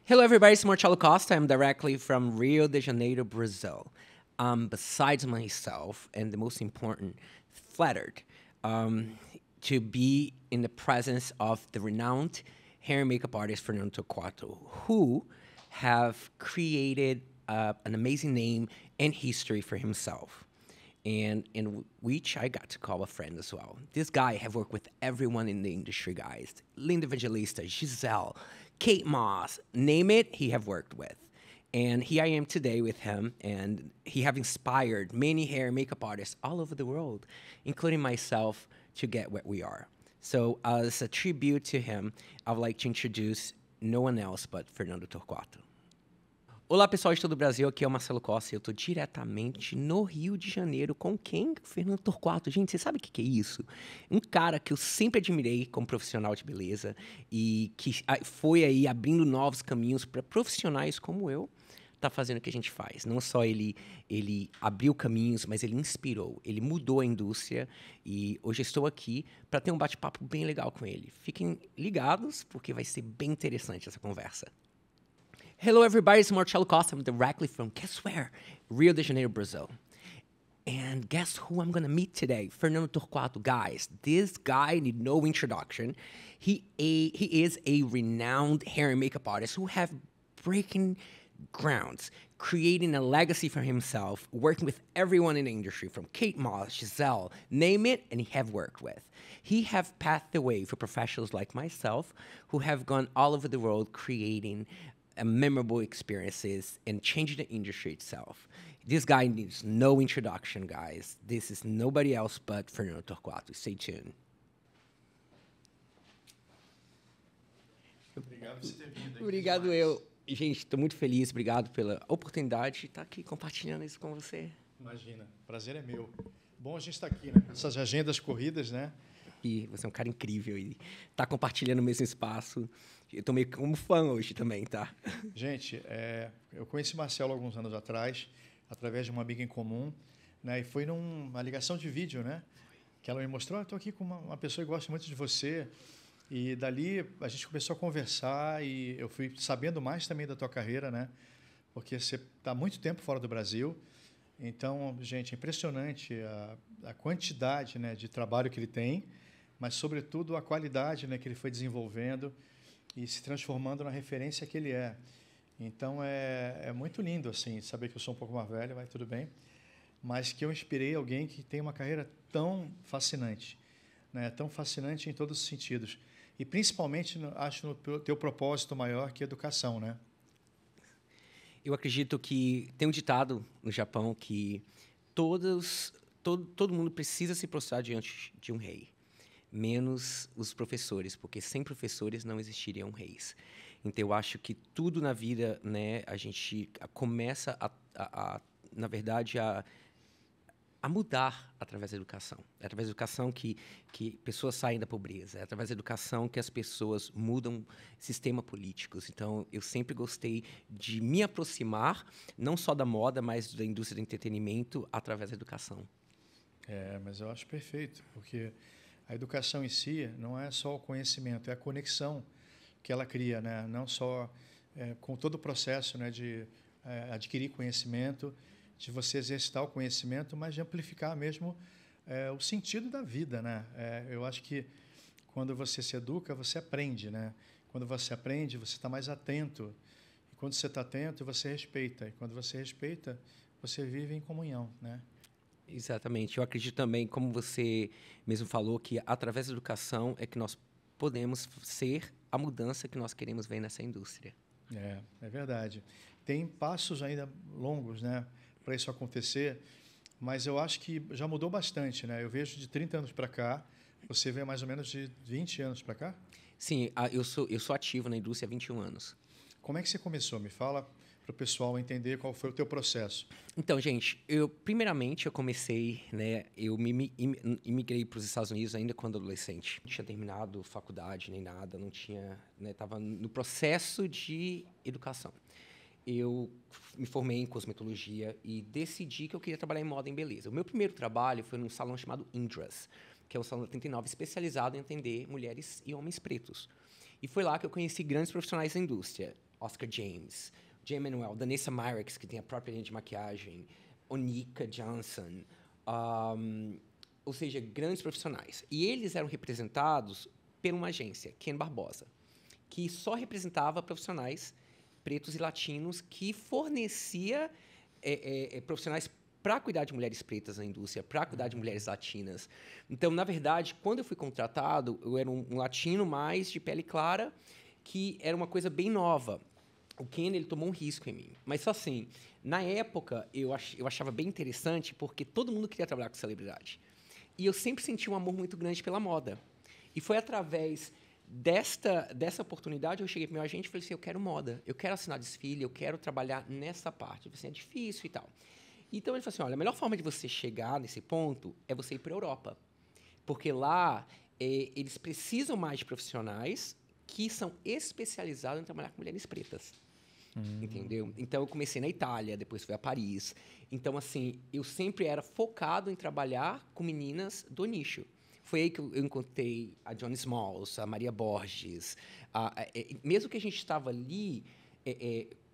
Hello, everybody. It's Marcelo Costa. I'm directly from Rio de Janeiro, Brazil. Besides myself, and the most important, flattered to be in the presence of the renowned hair and makeup artist Fernando Torquato, who have created an amazing name and history for himself, and in which I got to call a friend as well. This guy have worked with everyone in the industry, guys. Linda Evangelista, Giselle, Kate Moss, name it, he have worked with. And here I am today with him, and he have inspired many hair and makeup artists all over the world, including myself, to get where we are. So as a tribute to him, I would like to introduce no one else but Fernando Torquato. Olá, pessoal de todo o Brasil, aqui é o Marcelo Costa e eu estou diretamente no Rio de Janeiro com quem? Fernando Torquato. Gente, você sabe o que é isso? Um cara que eu sempre admirei como profissional de beleza e que foi aí abrindo novos caminhos para profissionais como eu tá fazendo o que a gente faz. Não só ele abriu caminhos, mas ele inspirou, ele mudou a indústria e hoje estou aqui para ter um bate-papo bem legal com ele. Fiquem ligados porque vai ser bem interessante essa conversa. Hello, everybody. It's Marcelo Costa. I'm directly from, guess where? Rio de Janeiro, Brazil. And guess who I'm going to meet today? Fernando Torquato. Guys, this guy need no introduction. He is a renowned hair and makeup artist who have breaking grounds, creating a legacy for himself, working with everyone in the industry, from Kate Moss, Giselle, name it, and he have worked with. He have paved the way for professionals like myself who have gone all over the world creating memorable experiences and changing the industry itself. This guy needs no introduction, guys. This is nobody else but Fernando Torquato. Stay tuned. Obrigado por você ter vindo. Obrigado eu. Gente, estou muito feliz. Obrigado pela oportunidade de estar aqui compartilhando isso com você. Imagina, prazer é meu. Bom a gente estar aqui, né? Essas agendas corridas, né? E você é um cara incrível e está compartilhando o mesmo espaço. Eu estou meio como fã hoje também, tá? Gente, eu conheci Marcelo alguns anos atrás, através de uma amiga em comum, né? E foi numa ligação de vídeo, né? Que ela me mostrou, estou aqui com uma pessoa que gosta muito de você. E dali a gente começou a conversar e eu fui sabendo mais também da tua carreira, né? Porque você está há muito tempo fora do Brasil. Então, gente, é impressionante a quantidade, né, de trabalho que ele tem, mas, sobretudo, a qualidade, né, que ele foi desenvolvendo e se transformando na referência que ele é. Então, é muito lindo, assim, saber que eu sou um pouco mais velho, mas tudo bem, mas que eu inspirei alguém que tem uma carreira tão fascinante, né, tão fascinante em todos os sentidos. E, principalmente, acho no teu propósito maior, que é educação, né? Eu acredito que tem um ditado no Japão que todo mundo precisa se prostrar diante de um rei, menos os professores, porque sem professores não existiriam reis. Então, eu acho que tudo na vida, né, a gente começa, na verdade, a mudar através da educação. É através da educação que pessoas saem da pobreza. É através da educação que as pessoas mudam sistemas políticos. Então, eu sempre gostei de me aproximar, não só da moda, mas da indústria do entretenimento, através da educação. Mas eu acho perfeito, porque a educação em si não é só o conhecimento, é a conexão que ela cria, né? Não só com todo o processo, né, de adquirir conhecimento, de você exercitar o conhecimento, mas de amplificar mesmo o sentido da vida, né? Eu acho que quando você se educa, você aprende, né? Quando você aprende, você está mais atento. E quando você está atento, você respeita. E quando você respeita, você vive em comunhão, né? Exatamente. Eu acredito também, como você mesmo falou, que através da educação é que nós podemos ser a mudança que nós queremos ver nessa indústria. É verdade. Tem passos ainda longos, né, para isso acontecer, mas eu acho que já mudou bastante, né? Eu vejo de 30 anos para cá, você vê mais ou menos de 20 anos para cá? Sim, eu sou ativo na indústria há 21 anos. Como é que você começou? Me fala para o pessoal entender qual foi o teu processo. Então, gente, primeiramente eu comecei, né, eu imigrei para os Estados Unidos ainda quando adolescente. Não tinha terminado faculdade nem nada, não tinha, né, estava no processo de educação. Eu me formei em cosmetologia e decidi que eu queria trabalhar em moda e em beleza. O meu primeiro trabalho foi num salão chamado Indras, que é um salão 89 especializado em atender mulheres e homens pretos. E foi lá que eu conheci grandes profissionais da indústria. Oscar James, Jay Manuel, Danessa Myricks, que tem a própria linha de maquiagem, Onika Johnson, ou seja, grandes profissionais. E eles eram representados por uma agência, Ken Barbosa, que só representava profissionais pretos e latinos, que fornecia profissionais para cuidar de mulheres pretas na indústria, para cuidar de mulheres latinas. Então, na verdade, quando eu fui contratado, eu era um latino mais de pele clara, que era uma coisa bem nova. O Ken, ele tomou um risco em mim. Mas só assim, na época, eu achava bem interessante, porque todo mundo queria trabalhar com celebridade. E eu sempre senti um amor muito grande pela moda. E foi através dessa oportunidade, eu cheguei para o meu agente e falei assim, eu quero moda, eu quero assinar desfile, eu quero trabalhar nessa parte. Eu falei assim, é difícil e tal. Então, ele falou assim, olha, a melhor forma de você chegar nesse ponto é você ir para a Europa. Porque lá, eles precisam mais de profissionais que são especializados em trabalhar com mulheres pretas. Entendeu? Então, eu comecei na Itália, depois fui a Paris. Então, assim, eu sempre era focado em trabalhar com meninas do nicho. Foi aí que eu encontrei a Johnny Smalls, a Maria Borges. Mesmo que a gente estava ali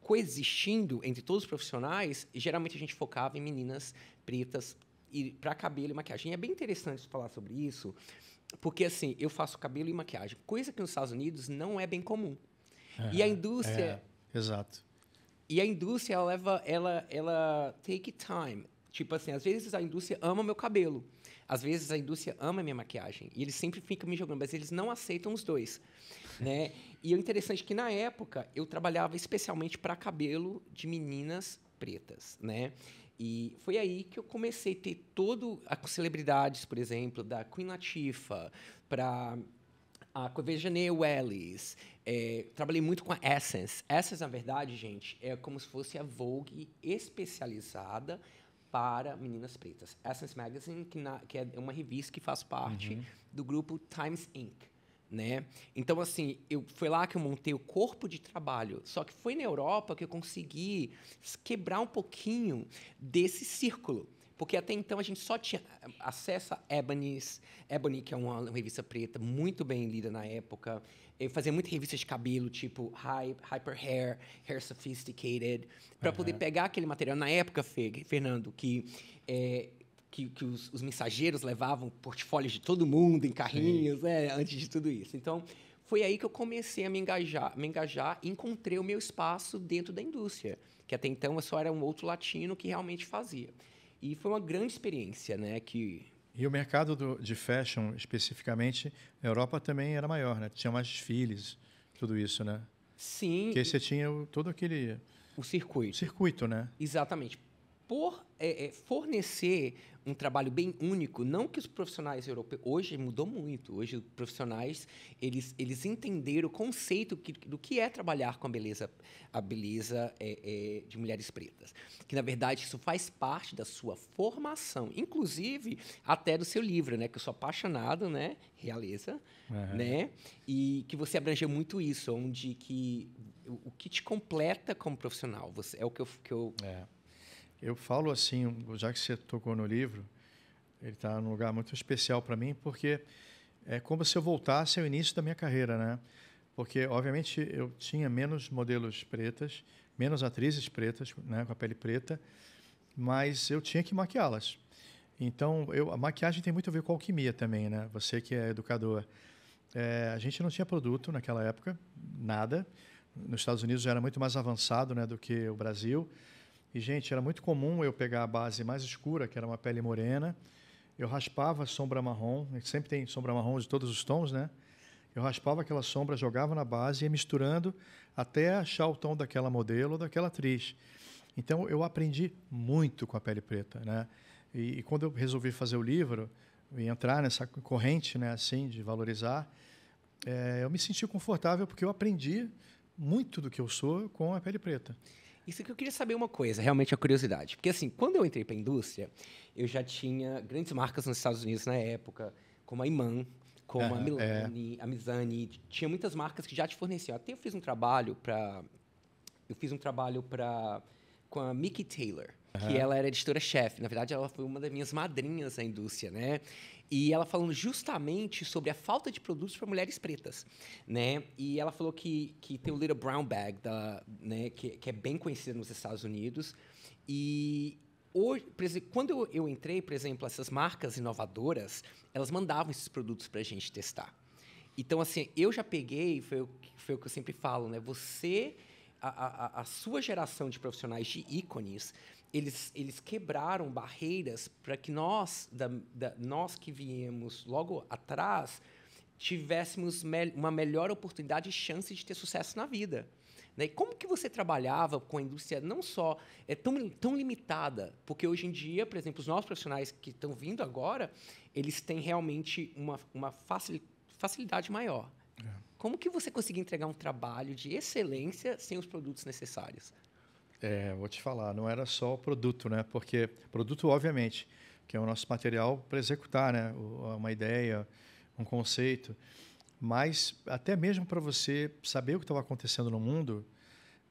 coexistindo entre todos os profissionais, geralmente a gente focava em meninas pretas para cabelo e maquiagem. E é bem interessante falar sobre isso, porque, assim, eu faço cabelo e maquiagem, coisa que nos Estados Unidos não é bem comum. E a indústria... Exato. E a indústria, ela take time. Tipo assim, às vezes a indústria ama meu cabelo. Às vezes a indústria ama minha maquiagem. E eles sempre ficam me jogando, mas eles não aceitam os dois. Né? E o interessante é que, na época, eu trabalhava especialmente para cabelo de meninas pretas. Né? E foi aí que eu comecei a ter as celebridades, por exemplo, da Queen Latifah, para a Courtney Wellis. Trabalhei muito com a Essence. Essence, na verdade, gente, é como se fosse a Vogue especializada para meninas pretas. Essence Magazine, que é uma revista que faz parte do grupo Times Inc. Né? Então, assim, foi lá que eu montei o corpo de trabalho. Só que foi na Europa que eu consegui quebrar um pouquinho desse círculo. Porque até então a gente só tinha acesso a Ebony, que é uma revista preta muito bem lida na época. Eu fazia muita revista de cabelo, tipo Hyper Hair, Hair Sophisticated, para poder pegar aquele material. Na época, Fernando, que os mensageiros levavam portfólios de todo mundo em carrinhos, antes de tudo isso. Então, foi aí que eu comecei a me engajar e encontrei o meu espaço dentro da indústria, que até então eu só era um outro latino que realmente fazia. E foi uma grande experiência, né? E o mercado de fashion, especificamente, na Europa também era maior, né? Tinha mais desfiles, tudo isso, né? Sim. Porque aí você tinha todo aquele... O circuito. Circuito, né? Exatamente. Por fornecer um trabalho bem único, não que os profissionais europeus... Hoje mudou muito. Hoje os profissionais, eles entenderam o conceito do que é trabalhar com a beleza de mulheres pretas. Que, na verdade, isso faz parte da sua formação, inclusive até do seu livro, né? Que eu sou apaixonado, né? Realeza, né? E que você abrangeu muito isso, onde o que te completa como profissional. É o que eu Eu falo assim, já que você tocou no livro, ele está num lugar muito especial para mim, porque é como se eu voltasse ao início da minha carreira, né? Porque, obviamente, eu tinha menos modelos pretas, menos atrizes pretas, né, com a pele preta, mas eu tinha que maquiá-las. Então, a maquiagem tem muito a ver com alquimia também, né? Você que é educador. A gente não tinha produto naquela época, nada. Nos Estados Unidos já era muito mais avançado, né, do que o Brasil. E, gente, era muito comum eu pegar a base mais escura, que era uma pele morena. Eu raspava a sombra marrom, a gente sempre tem sombra marrom de todos os tons, né? Eu raspava aquela sombra, jogava na base e ia misturando até achar o tom daquela modelo ou daquela atriz. Então, eu aprendi muito com a pele preta, né? E quando eu resolvi fazer o livro e entrar nessa corrente, né, assim, de valorizar, eu me senti confortável porque eu aprendi muito do que eu sou com a pele preta. Isso que eu queria saber uma coisa, realmente a curiosidade. Porque, assim, quando eu entrei para a indústria, eu já tinha grandes marcas nos Estados Unidos na época, como a Iman, como a Milani, a Mizani. Tinha muitas marcas que já te forneciam. Até eu fiz um trabalho com a Mickey Taylor, que ela era editora-chefe. Na verdade, ela foi uma das minhas madrinhas na indústria, né? E ela falando justamente sobre a falta de produtos para mulheres pretas, né? E ela falou que tem o Little Brown Bag, né, que é bem conhecida nos Estados Unidos. E hoje, quando eu entrei, por exemplo, essas marcas inovadoras, elas mandavam esses produtos para a gente testar. Então, assim, eu já peguei, foi o que eu sempre falo, né? A sua geração de profissionais de ícones, eles quebraram barreiras para que nós que viemos logo atrás, tivéssemos uma melhor oportunidade e chance de ter sucesso na vida. Né? E como que você trabalhava com a indústria não só tão limitada? Porque hoje em dia, por exemplo, os nossos profissionais que estão vindo agora, eles têm realmente uma facilidade maior. Como que você conseguia entregar um trabalho de excelência sem os produtos necessários? Vou te falar, não era só o produto, né? Porque produto, obviamente, que é o nosso material para executar, né? Uma ideia, um conceito. Mas até mesmo para você saber o que estava acontecendo no mundo,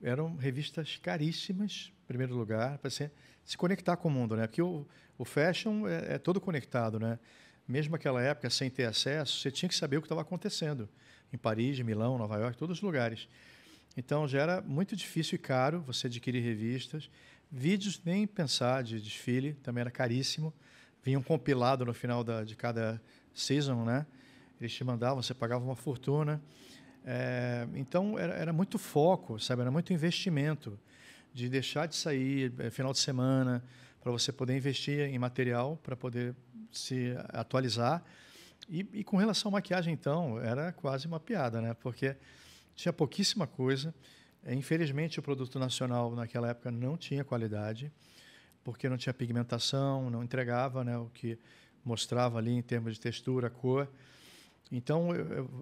eram revistas caríssimas, em primeiro lugar, para você se conectar com o mundo, né? Porque o fashion é todo conectado, né? Mesmo naquela época, sem ter acesso, você tinha que saber o que estava acontecendo em Paris, Milão, Nova York, todos os lugares. Então, já era muito difícil e caro você adquirir revistas. Vídeos, nem pensar, de desfile, também era caríssimo. Vinha um compilado no final de cada season, né? Eles te mandavam, você pagava uma fortuna. Então, era muito foco, sabe? Era muito investimento de deixar de sair final de semana para você poder investir em material para poder se atualizar. E com relação à maquiagem, então, era quase uma piada, né? Porque tinha pouquíssima coisa. Infelizmente, o produto nacional naquela época não tinha qualidade, porque não tinha pigmentação, não entregava, né, o que mostrava ali em termos de textura, cor. Então,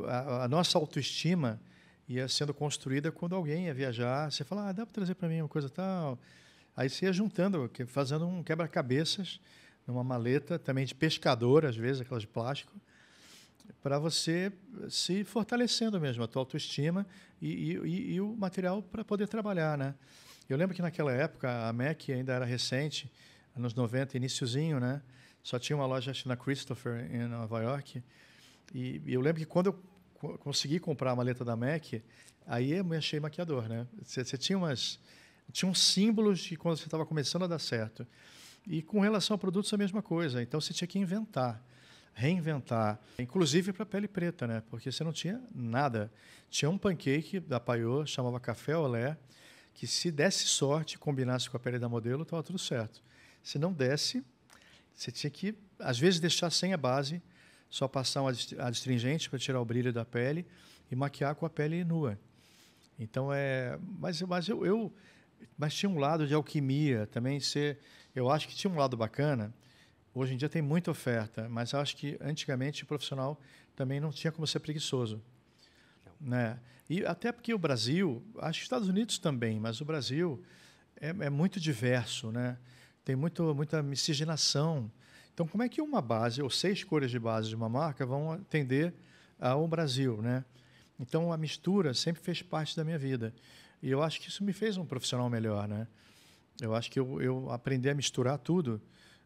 a nossa autoestima ia sendo construída quando alguém ia viajar. Você fala, dá para trazer para mim uma coisa tal? Aí você ia juntando, fazendo um quebra-cabeças numa maleta, também de pescador, às vezes, aquelas de plástico, para você se fortalecendo mesmo, a tua autoestima e o material para poder trabalhar, né? Eu lembro que naquela época a MAC ainda era recente, anos 90, iniciozinho, né? Só tinha uma loja na Christopher, em Nova York. E eu lembro que quando eu consegui comprar a maleta da MAC, aí eu me achei maquiador, né? Você tinha uns símbolos de quando você estava começando a dar certo. E com relação a produtos, a mesma coisa. Então, você tinha que inventar, reinventar, inclusive para pele preta, né? Porque você não tinha nada. Tinha um pancake da Paiô, chamava Café Olé, que se desse sorte, combinasse com a pele da modelo, estava tudo certo. Se não desse, você tinha que, às vezes, deixar sem a base, só passar um adstringente para tirar o brilho da pele e maquiar com a pele nua. Então, mas tinha um lado de alquimia também. Eu acho que tinha um lado bacana. Hoje em dia tem muita oferta, mas eu acho que antigamente o profissional também não tinha como ser preguiçoso, né? E até porque o Brasil, acho que os Estados Unidos também, mas o Brasil é muito diverso, né? Tem muita miscigenação. Então, como é que uma base ou 6 cores de base de uma marca vão atender ao Brasil, né? Então, a mistura sempre fez parte da minha vida. E eu acho que isso me fez um profissional melhor, né? Eu acho que eu aprender a misturar tudo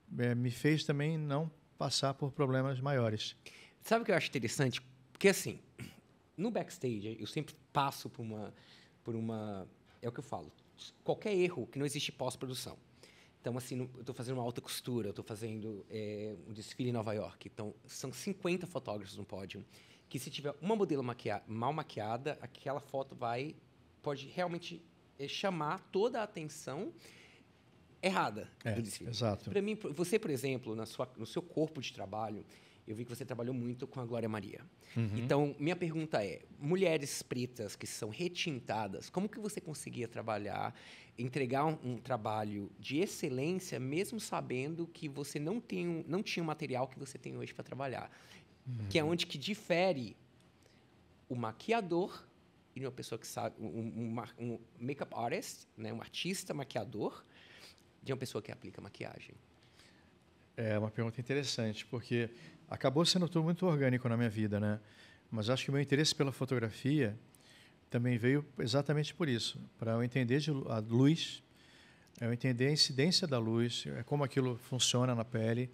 me fez também não passar por problemas maiores. Sabe o que eu acho interessante? Porque, assim, no backstage, eu sempre passo por uma... É o que eu falo. Qualquer erro que não existe pós-produção. Então, assim, eu estou fazendo uma alta costura, eu estou fazendo um desfile em Nova York. Então, são 50 fotógrafos no pódio, que se tiver uma modelo mal maquiada, aquela foto pode realmente chamar toda a atenção errada do desfile. Exato. Para mim, você, por exemplo, no seu corpo de trabalho, eu vi que você trabalhou muito com a Glória Maria. Uhum. Então, minha pergunta é, mulheres pretas que são retintadas, como que você conseguia trabalhar, entregar um trabalho de excelência, mesmo sabendo que você não tinha o material que você tem hoje para trabalhar? Uhum. Que é onde que difere o maquiador e uma pessoa que sabe, um make-up artist, né, um artista maquiador, de uma pessoa que aplica maquiagem. É uma pergunta interessante, porque acabou sendo tudo muito orgânico na minha vida, né? Mas acho que o meu interesse pela fotografia também veio exatamente por isso, para eu entender a luz, eu entender a incidência da luz, como aquilo funciona na pele,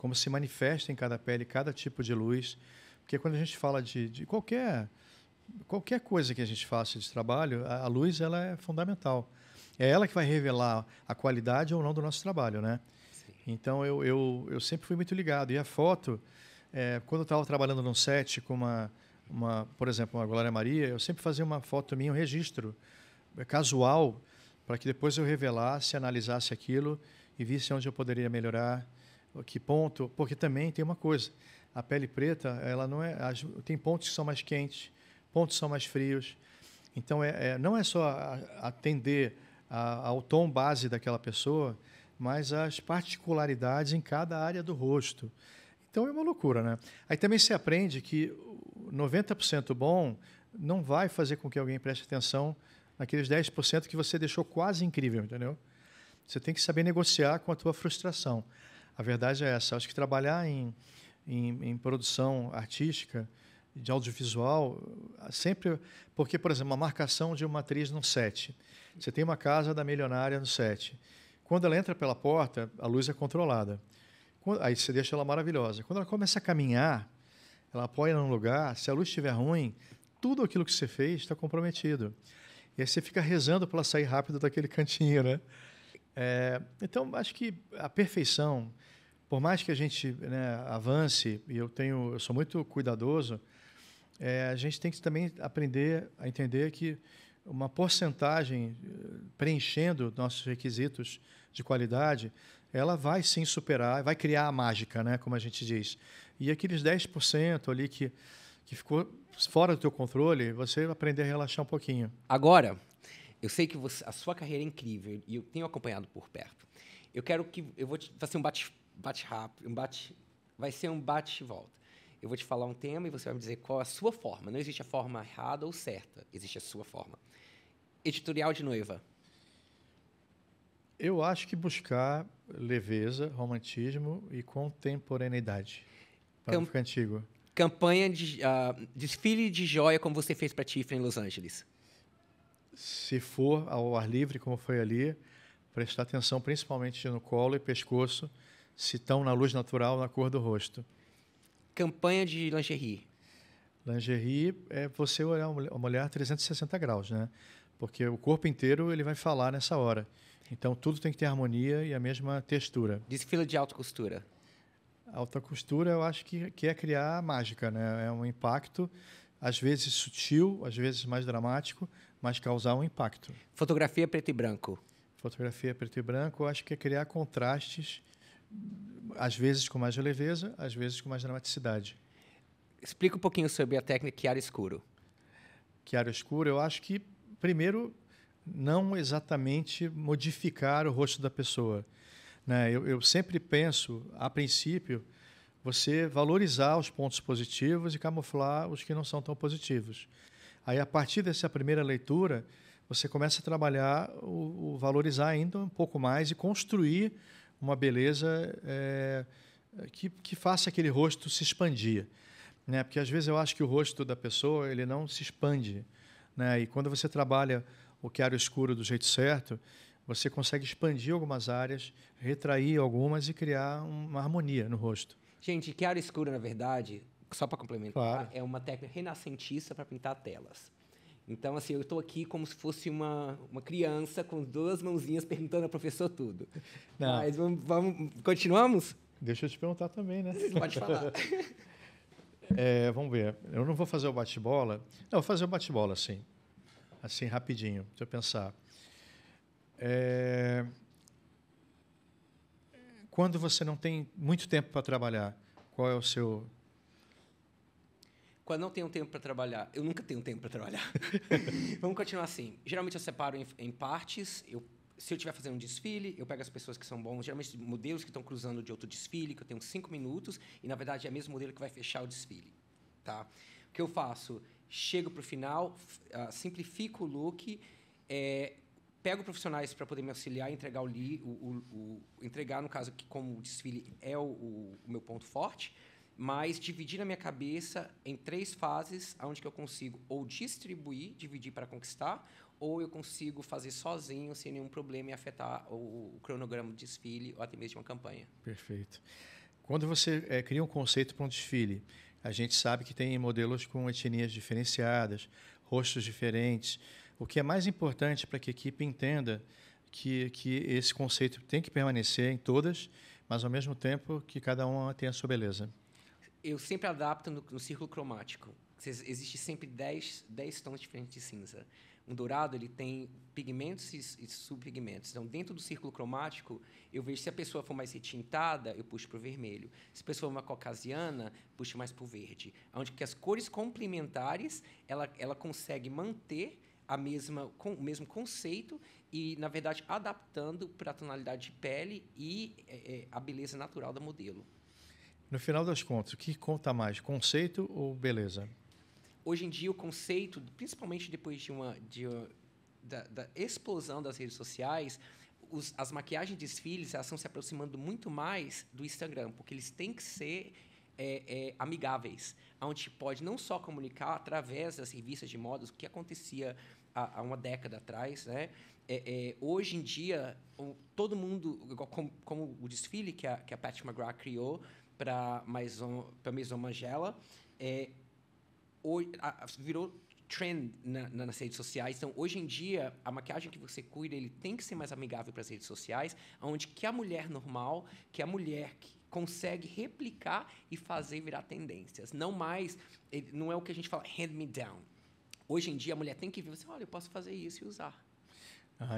como se manifesta em cada pele, cada tipo de luz. Porque quando a gente fala de qualquer coisa que a gente faça de trabalho, a luz ela é fundamental. É ela que vai revelar a qualidade ou não do nosso trabalho, né? Sim. Então, eu sempre fui muito ligado. E a foto, quando eu estava trabalhando num set com por exemplo, uma Glória Maria, eu sempre fazia uma foto minha, um registro casual, para que depois eu revelasse, analisasse aquilo e visse onde eu poderia melhorar, que ponto. Porque também tem uma coisa, a pele preta, ela não é, tem pontos que são mais quentes, pontos que são mais frios. Então, não é só atender ao tom base daquela pessoa, mas as particularidades em cada área do rosto. Então, é uma loucura, né? Aí também se aprende que 90% bom não vai fazer com que alguém preste atenção naqueles 10% que você deixou quase incrível, entendeu? Você tem que saber negociar com a tua frustração. A verdade é essa. Acho que trabalhar em produção artística, de audiovisual, sempre... Porque, por exemplo, uma marcação de uma atriz no set. Você tem uma casa da milionária no set. Quando ela entra pela porta, a luz é controlada. Aí você deixa ela maravilhosa. Quando ela começa a caminhar, ela apoia num lugar, se a luz estiver ruim, tudo aquilo que você fez está comprometido. E aí você fica rezando para ela sair rápido daquele cantinho, né? Então, acho que a perfeição, por mais que a gente, né, avance, e eu sou muito cuidadoso, a gente tem que também aprender a entender que uma porcentagem preenchendo nossos requisitos de qualidade, ela vai sim superar, vai criar a mágica, né, como a gente diz. E aqueles 10% ali que ficou fora do teu controle, você vai aprender a relaxar um pouquinho. Agora, eu sei que a sua carreira é incrível e eu tenho acompanhado por perto. Eu vou te fazer um bate-rápido, vai ser um bate-volta. Eu vou te falar um tema e você vai me dizer qual é a sua forma. Não existe a forma errada ou certa, existe a sua forma. Editorial de noiva. Eu acho que buscar leveza, romantismo e contemporaneidade para não ficar antigo. Campanha de desfile de joia como você fez para Tiffany em Los Angeles. Se for ao ar livre, como foi ali, prestar atenção principalmente no colo e pescoço, se estão na luz natural, na cor do rosto. Campanha de lingerie. Lingerie é você olhar uma mulher 360 graus, né? Porque o corpo inteiro ele vai falar nessa hora. Então, tudo tem que ter harmonia e a mesma textura. Desfile de alta costura. Alta costura, eu acho que é criar mágica, né? É um impacto, às vezes sutil, às vezes mais dramático, mas causar um impacto. Fotografia preto e branco. Fotografia preto e branco, eu acho que é criar contrastes, às vezes com mais leveza, às vezes com mais dramaticidade. Explica um pouquinho sobre a técnica chiaro escuro. Chiaro escuro, eu acho que, primeiro, não exatamente modificar o rosto da pessoa, né? Eu sempre penso, a princípio, você valorizar os pontos positivos e camuflar os que não são tão positivos. Aí, a partir dessa primeira leitura, você começa a trabalhar o valorizar ainda um pouco mais e construir uma beleza que faça aquele rosto se expandir, né? Porque, às vezes, eu acho que o rosto da pessoa ele não se expande, né? E quando você trabalha o chiaro escuro do jeito certo, você consegue expandir algumas áreas, retrair algumas e criar uma harmonia no rosto. Gente, chiaro escuro, na verdade, só para complementar, Claro. é uma técnica renascentista para pintar telas. Então, assim, eu estou aqui como se fosse uma criança com duas mãozinhas perguntando ao professor tudo. Não. Mas continuamos? Deixa eu te perguntar também, né? Pode falar. Vamos ver. Eu não vou fazer o bate-bola. Não, vou fazer o bate-bola, sim. Assim, rapidinho. Deixa eu pensar. Quando você não tem muito tempo para trabalhar, qual é o seu... Quando não tenho tempo para trabalhar, eu nunca tenho tempo para trabalhar. Vamos continuar assim. Geralmente eu separo em partes. Se eu estiver fazendo um desfile, eu pego as pessoas que são bons, geralmente modelos que estão cruzando de outro desfile, que eu tenho 5 minutos, e, na verdade, é o mesmo modelo que vai fechar o desfile. Tá? O que eu faço? Chego para o final, simplifico o look, pego profissionais para poder me auxiliar e entregar entregar, no caso, que como o desfile é o meu ponto forte, mas dividir na minha cabeça em 3 fases, onde que eu consigo ou distribuir, dividir para conquistar, ou eu consigo fazer sozinho, sem nenhum problema, e afetar o cronograma do desfile ou até mesmo de uma campanha. Perfeito. Quando você cria um conceito para um desfile, a gente sabe que tem modelos com etnias diferenciadas, rostos diferentes. O que é mais importante para que a equipe entenda que esse conceito tem que permanecer em todas, mas, ao mesmo tempo, que cada uma tenha a sua beleza. Eu sempre adapto no círculo cromático. Existe sempre 10 tons diferentes de cinza. Um dourado ele tem pigmentos e subpigmentos. Então, dentro do círculo cromático, eu vejo se a pessoa for mais retintada, eu puxo para o vermelho. Se a pessoa for uma caucasiana, puxo mais para o verde. Onde que as cores complementares, ela consegue manter o mesmo conceito e, na verdade, adaptando para a tonalidade de pele e a beleza natural da modelo. No final das contas, o que conta mais, conceito ou beleza? Hoje em dia, o conceito, principalmente depois da explosão das redes sociais, as maquiagens de desfiles elas estão se aproximando muito mais do Instagram, porque eles têm que ser amigáveis, onde pode não só comunicar através das revistas de modas, o que acontecia há uma década atrás, né? Hoje em dia, todo mundo, como o desfile que a Patty McGrath criou para Maison Margiela, virou trend nas redes sociais. Então, hoje em dia, a maquiagem que você cuida, ele tem que ser mais amigável para as redes sociais, onde que a mulher normal, que a mulher que consegue replicar e fazer virar tendências. Não é o que a gente fala hand me down. Hoje em dia, a mulher tem que ver, olha, eu posso fazer isso e usar.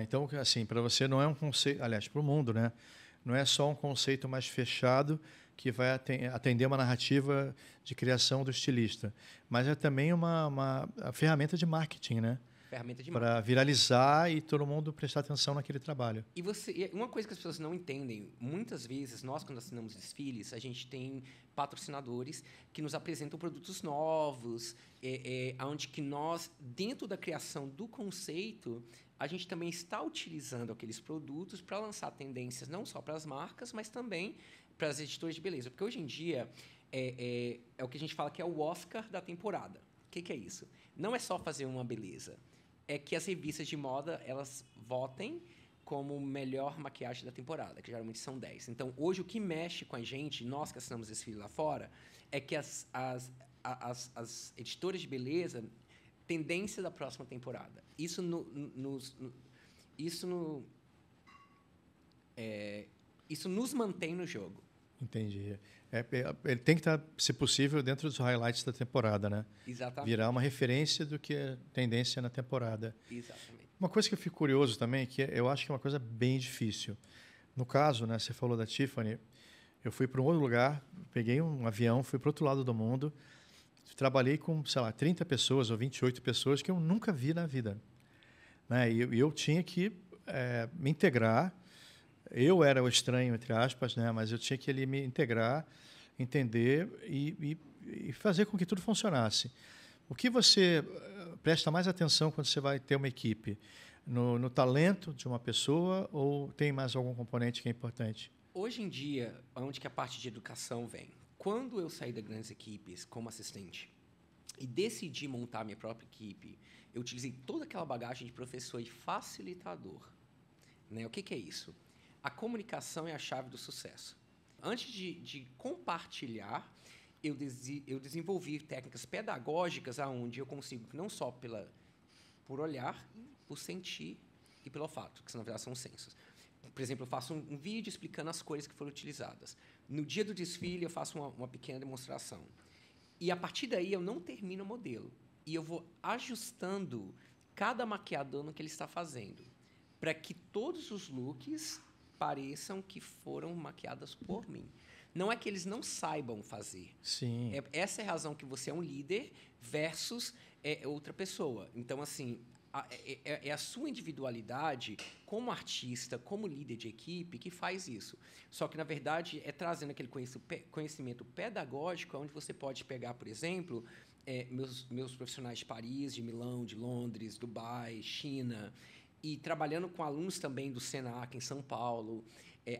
Então, assim, para você não é um conceito, aliás, para o mundo, né? Não é só um conceito mais fechado que vai atender uma narrativa de criação do estilista, mas é também uma ferramenta de marketing, né? Para viralizar e todo mundo prestar atenção naquele trabalho. E uma coisa que as pessoas não entendem, muitas vezes, nós, quando assinamos desfiles, a gente tem patrocinadores que nos apresentam produtos novos, onde que nós, dentro da criação do conceito, a gente também está utilizando aqueles produtos para lançar tendências não só para as marcas, mas também para as editoras de beleza. Porque hoje em dia é o que a gente fala que é o Oscar da temporada. O que é isso? Não é só fazer uma beleza. É que as revistas de moda, elas votem como melhor maquiagem da temporada, que geralmente são 10. Então, hoje, o que mexe com a gente, nós que assinamos esse filho lá fora, é que as editoras de beleza, tendência da próxima temporada. Isso nos mantém no jogo. Entendi. Ele tem que estar, se possível, dentro dos highlights da temporada, né? Exatamente. Virar uma referência do que é tendência na temporada. Exatamente. Uma coisa que eu fico curioso também, que eu acho que é uma coisa bem difícil. No caso, né, você falou da Tiffany, eu fui para um outro lugar, peguei um avião, fui para o outro lado do mundo, trabalhei com, 30 pessoas ou 28 pessoas que eu nunca vi na vida. Né? E eu tinha que me integrar. Eu era o estranho, entre aspas, né? Mas eu tinha que me integrar, entender e fazer com que tudo funcionasse. O que você presta mais atenção quando você vai ter uma equipe? No talento de uma pessoa ou tem mais algum componente que é importante? Hoje em dia, onde que a parte de educação vem? Quando eu saí das grandes equipes como assistente e decidi montar minha própria equipe, eu utilizei toda aquela bagagem de professor e facilitador. Né? O que é isso? A comunicação é a chave do sucesso. Antes de compartilhar, eu desenvolvi técnicas pedagógicas onde eu consigo, não só por olhar, por sentir e pelo olfato, que na verdade são os sensos. Por exemplo, eu faço um vídeo explicando as cores que foram utilizadas. No dia do desfile, eu faço uma pequena demonstração. E, a partir daí, eu não termino o modelo. E eu vou ajustando cada maquiador no que ele está fazendo, para que todos os looks pareçam que foram maquiadas por mim. Não é que eles não saibam fazer. Sim. Essa é a razão que você é um líder versus outra pessoa. Então, assim, é a sua individualidade como artista, como líder de equipe, que faz isso. Só que, na verdade, é trazendo aquele conhecimento pedagógico, onde você pode pegar, por exemplo, meus profissionais de Paris, de Milão, de Londres, Dubai, China, e trabalhando com alunos também do Senac, em São Paulo,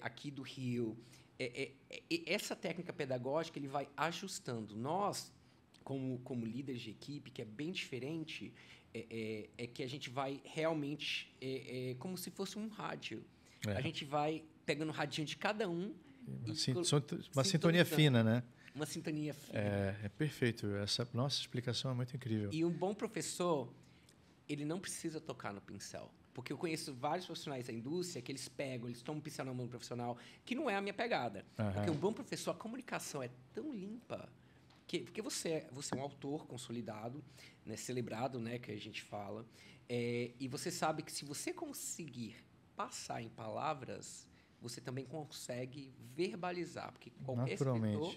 aqui do Rio. Essa técnica pedagógica ele vai ajustando. Nós, como líderes de equipe, que é bem diferente, que a gente vai realmente como se fosse um rádio. A gente vai pegando o radinho de cada um Uma sintonia fina, né? Uma sintonia fina. É perfeito. Essa nossa explicação é muito incrível. E um bom professor, ele não precisa tocar no pincel. Porque eu conheço vários profissionais da indústria que eles tomam um pincel na mão do profissional, que não é a minha pegada. Porque um bom professor, a comunicação é tão limpa, porque você é um autor consolidado, né, celebrado, né, que a gente fala, e você sabe que se você conseguir passar em palavras, você também consegue verbalizar, porque qualquer escritor,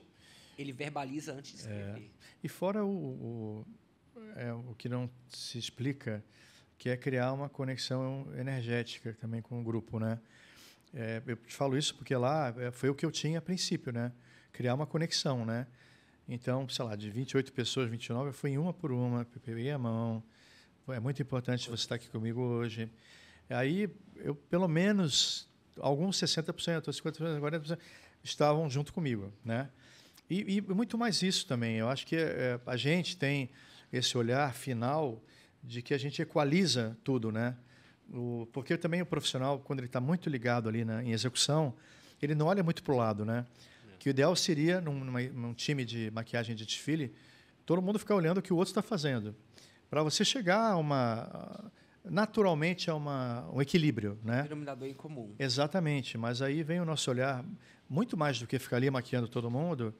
ele verbaliza antes de escrever. E fora o que não se explica, que é criar uma conexão energética também com o grupo, né? Eu te falo isso porque lá foi o que eu tinha a princípio, né? Criar uma conexão, né? Então, sei lá, de 28 pessoas, 29, eu fui uma por uma, peguei a mão. É muito importante você estar aqui comigo hoje. Aí, eu, pelo menos, alguns 60%, 50%, 40% estavam junto comigo, né? E muito mais isso também. Eu acho que a gente tem esse olhar final de que a gente equaliza tudo, né? Porque também o profissional, quando ele está muito ligado ali em execução, ele não olha muito para o lado, né? Que o ideal seria, num time de maquiagem de desfile, todo mundo ficar olhando o que o outro está fazendo, para você chegar naturalmente a um equilíbrio, né? Denominador em comum. Exatamente, mas aí vem o nosso olhar, muito mais do que ficar ali maquiando todo mundo,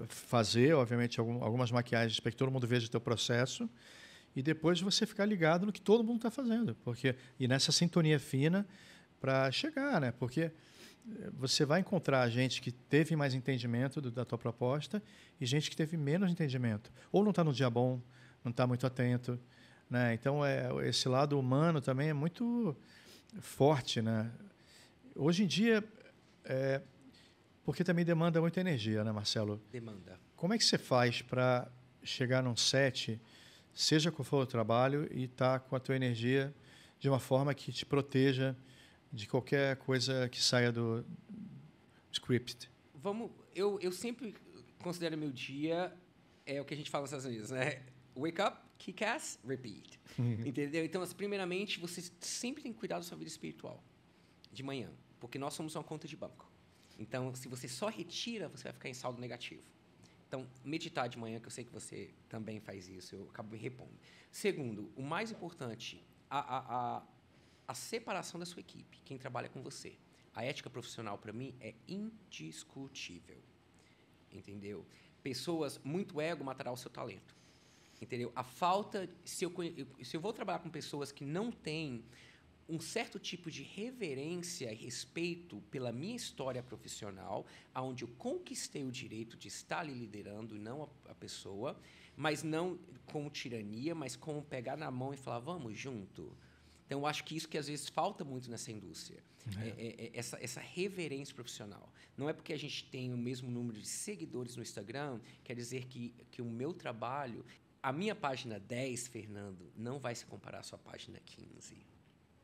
fazer, obviamente, algumas maquiagens para que todo mundo veja o teu processo, e depois você ficar ligado no que todo mundo está fazendo, e nessa sintonia fina para chegar, né? Porque você vai encontrar gente que teve mais entendimento da tua proposta e gente que teve menos entendimento, ou não está no dia bom, não está muito atento, né? Então esse lado humano também é muito forte, né? Hoje em dia, porque também demanda muita energia, né, Marcelo? Demanda. Como é que você faz para chegar num set, seja qual for o trabalho, e estar com a tua energia de uma forma que te proteja de qualquer coisa que saia do script? Eu sempre considero meu dia o que a gente fala nos Estados Unidos, né? Wake up, kick ass, repeat. Entendeu? Então, primeiramente, você sempre tem que cuidar da sua vida espiritual de manhã, porque nós somos uma conta de banco. Então, se você só retira, você vai ficar em saldo negativo. Então, meditar de manhã, que eu sei que você também faz isso, eu acabo me repondo. Segundo, o mais importante, a separação da sua equipe, quem trabalha com você. A ética profissional, para mim, é indiscutível. Entendeu? Pessoas, muito ego matará o seu talento. Entendeu? A falta... Se eu vou trabalhar com pessoas que não têm um certo tipo de reverência e respeito pela minha história profissional, onde eu conquistei o direito de estar ali liderando, e não a pessoa, mas não com tirania, mas com pegar na mão e falar, vamos junto. Então, eu acho que isso que às vezes falta muito nessa indústria, essa reverência profissional. Não é porque a gente tem o mesmo número de seguidores no Instagram, quer dizer que o meu trabalho... A minha página 10, Fernando, não vai se comparar à sua página 15.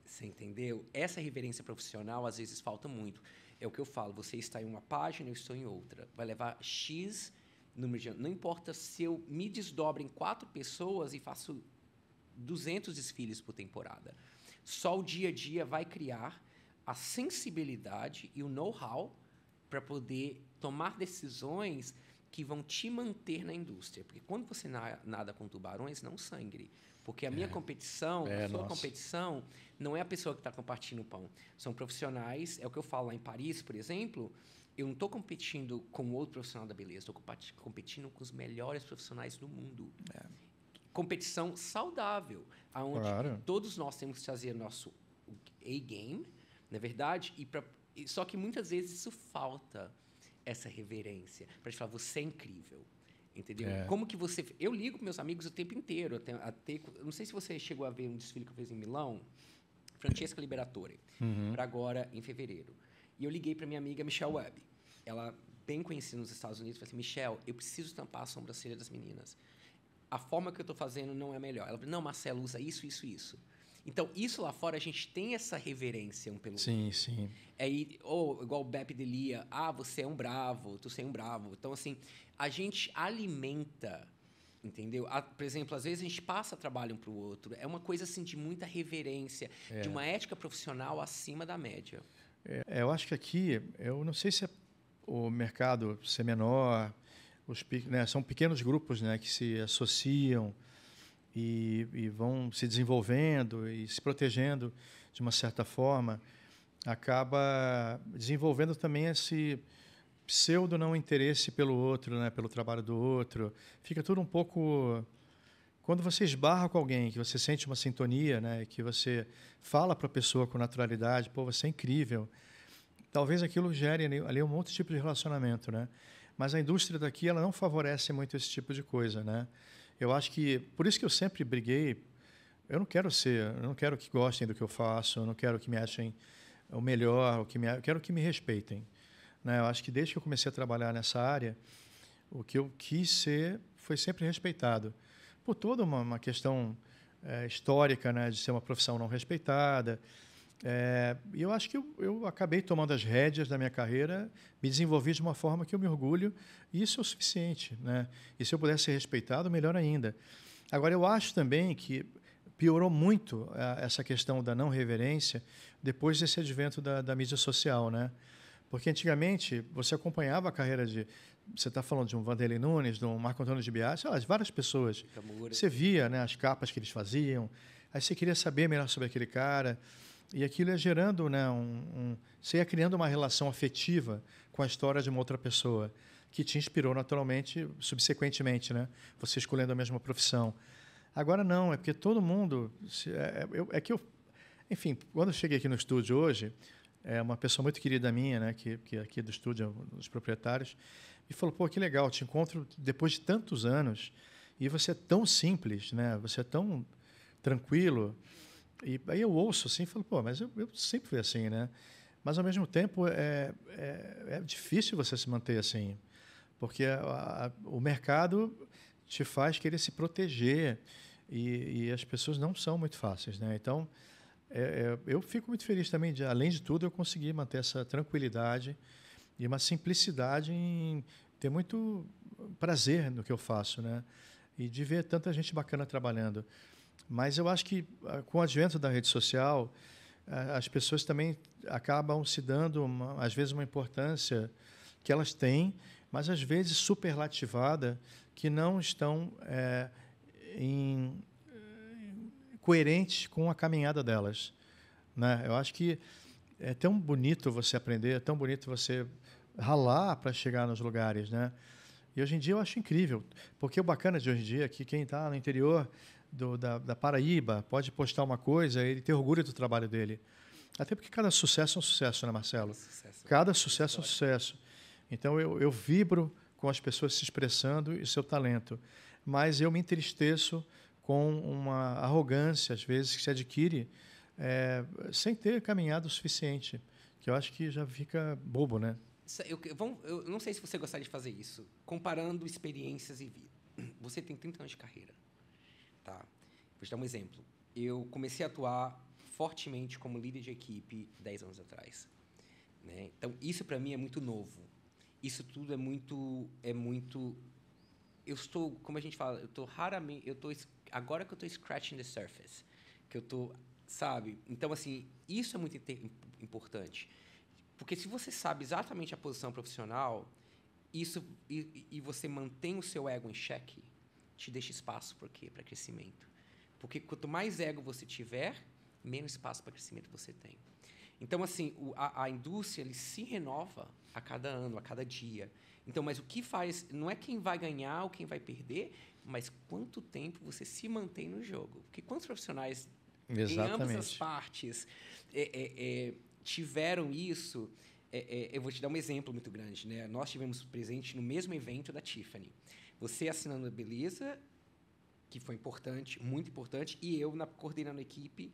Você entendeu? Essa reverência profissional, às vezes, falta muito. É o que eu falo, você está em uma página, eu estou em outra. Vai levar X número de anos. Não importa se eu me desdobro em 4 pessoas e faço 200 desfiles por temporada. Só o dia a dia vai criar a sensibilidade e o know-how para poder tomar decisões que vão te manter na indústria. Porque quando você nada com tubarões, não sangre. Porque a minha competição, a sua competição, não é a pessoa que está compartilhando o pão. São profissionais, é o que eu falo lá em Paris, por exemplo, eu não estou competindo com outro profissional da beleza, estou competindo com os melhores profissionais do mundo. Competição saudável, onde todos nós temos que trazer nosso A-game, na verdade, só que muitas vezes isso falta, essa reverência, para te falar, você é incrível. Entendeu? Como que você... Eu ligo para meus amigos o tempo inteiro. Eu não sei se você chegou a ver um desfile que eu fiz em Milão, Francesca Liberatore, para agora, em fevereiro. E eu liguei para minha amiga Michelle Webb. Ela, bem conhecida nos Estados Unidos, falei assim, Michelle, eu preciso tampar a sobrancelha das meninas. A forma que eu estou fazendo não é melhor. Ela falou, não, Marcelo, usa isso, isso, isso. Então, isso lá fora, a gente tem essa reverência um pelo outro. Sim, sim. Igual o Beppe Delia, você é um bravo, tu é um bravo. Então, assim, a gente alimenta, entendeu? Por exemplo, às vezes a gente passa trabalho um para o outro. É uma coisa, assim, de muita reverência, de uma ética profissional acima da média. Eu acho que aqui, eu não sei se é o mercado ser menor, né, são pequenos grupos, né, que se associam e vão se desenvolvendo e se protegendo de uma certa forma, acaba desenvolvendo também esse pseudo não interesse pelo outro, né, pelo trabalho do outro. Fica tudo um pouco... Quando você esbarra com alguém, que você sente uma sintonia, né, que você fala para a pessoa com naturalidade, pô, você é incrível, talvez aquilo gere ali um outro tipo de relacionamento, né? Mas a indústria daqui ela não favorece muito esse tipo de coisa, né? Eu acho que por isso que eu sempre briguei. Eu não quero que gostem do que eu faço, eu não quero que me achem o melhor, eu quero que me respeitem, né? Eu acho que desde que eu comecei a trabalhar nessa área, o que eu quis ser foi sempre respeitado por toda uma questão histórica, né, de ser uma profissão não respeitada. E eu acho que eu acabei tomando as rédeas da minha carreira, me desenvolvi de uma forma que eu me orgulho, e isso é o suficiente, né? E se eu pudesse ser respeitado, melhor ainda. Agora, eu acho também que piorou muito essa questão da não reverência depois desse advento da mídia social, né? Porque antigamente você acompanhava a carreira de... Você está falando de um Vanderlei Nunes, de um Marco Antônio de Biasi, sei lá, de várias pessoas. Você via, né, as capas que eles faziam, aí você queria saber melhor sobre aquele cara, e aquilo ia gerando, né, você ia criando uma relação afetiva com a história de uma outra pessoa, que te inspirou naturalmente, subsequentemente, né, você escolhendo a mesma profissão. Agora não, é porque todo mundo... Enfim, quando eu cheguei aqui no estúdio hoje, uma pessoa muito querida minha, né, que aqui do estúdio, um dos proprietários, e falou, pô, que legal, te encontro depois de tantos anos, e você é tão simples, né, você é tão tranquilo. E aí eu ouço assim e falo, pô, mas eu sempre fui assim, né? Mas, ao mesmo tempo, é difícil você se manter assim, porque o mercado te faz querer se proteger e as pessoas não são muito fáceis, né? Então, eu fico muito feliz também, além de tudo, eu consegui manter essa tranquilidade e uma simplicidade em ter muito prazer no que eu faço, né? E de ver tanta gente bacana trabalhando. Mas eu acho que, com o advento da rede social, as pessoas também acabam se dando, às vezes, uma importância que elas têm, mas, às vezes, superlativada, que não estão coerentes com a caminhada delas, né? Eu acho que é tão bonito você aprender, é tão bonito você ralar para chegar nos lugares, né? E hoje em dia eu acho incrível, porque o bacana de hoje em dia é que quem está no interior da Paraíba pode postar uma coisa e ele ter orgulho do trabalho dele. Até porque cada sucesso é um sucesso, né, Marcelo? Cada sucesso é um sucesso. Então eu vibro com as pessoas se expressando e seu talento, mas eu me entristeço com uma arrogância, às vezes, que se adquire sem ter caminhado o suficiente, que eu acho que já fica bobo, né? Eu não sei se você gostaria de fazer isso, comparando experiências e vida. Você tem 30 anos de carreira. Tá. Vou te dar um exemplo. Eu comecei a atuar fortemente como líder de equipe 10 anos atrás, né? Então, isso para mim é muito novo. Isso tudo é muito... Eu estou, como a gente fala, agora que eu estou scratching the surface, que eu estou, sabe? Então, assim, isso é muito importante. Porque se você sabe exatamente a posição profissional, e você mantém o seu ego em xeque, te deixa espaço para quê? Para crescimento. Porque quanto mais ego você tiver, menos espaço para crescimento você tem. Então, assim, a indústria ele se renova a cada ano, a cada dia. Então, mas o que faz não é quem vai ganhar ou quem vai perder, mas quanto tempo você se mantém no jogo. Porque quantos profissionais em ambas as partes tiveram isso? Eu vou te dar um exemplo muito grande, né? Nós tivemos presente no mesmo evento da Tiffany. Você assinando a Beleza, que foi importante, muito importante, e eu coordenando a equipe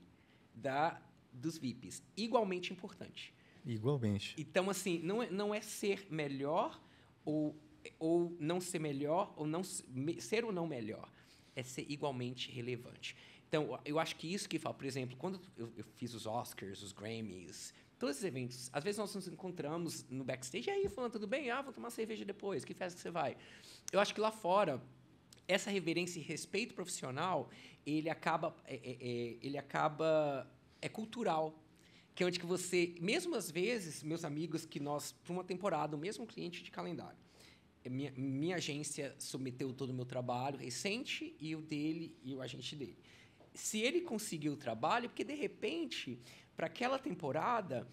dos VIPs. Igualmente importante. Igualmente. Então, assim, não é ser melhor ou não ser melhor, ou não ser ou não melhor. É ser igualmente relevante. Então, eu acho que isso que fala, por exemplo, quando eu fiz os Oscars, os Grammys, todos os eventos, às vezes nós nos encontramos no backstage, e aí, falando, tudo bem? Vou tomar cerveja depois, que festa que você vai? Eu acho que lá fora, essa reverência e respeito profissional, ele acaba é cultural. que é onde que você, mesmo às vezes, meus amigos, que nós, por uma temporada, o mesmo cliente de calendário, minha agência submeteu todo o meu trabalho recente e o dele e o agente dele. Se ele conseguiu o trabalho, porque, de repente, para aquela temporada,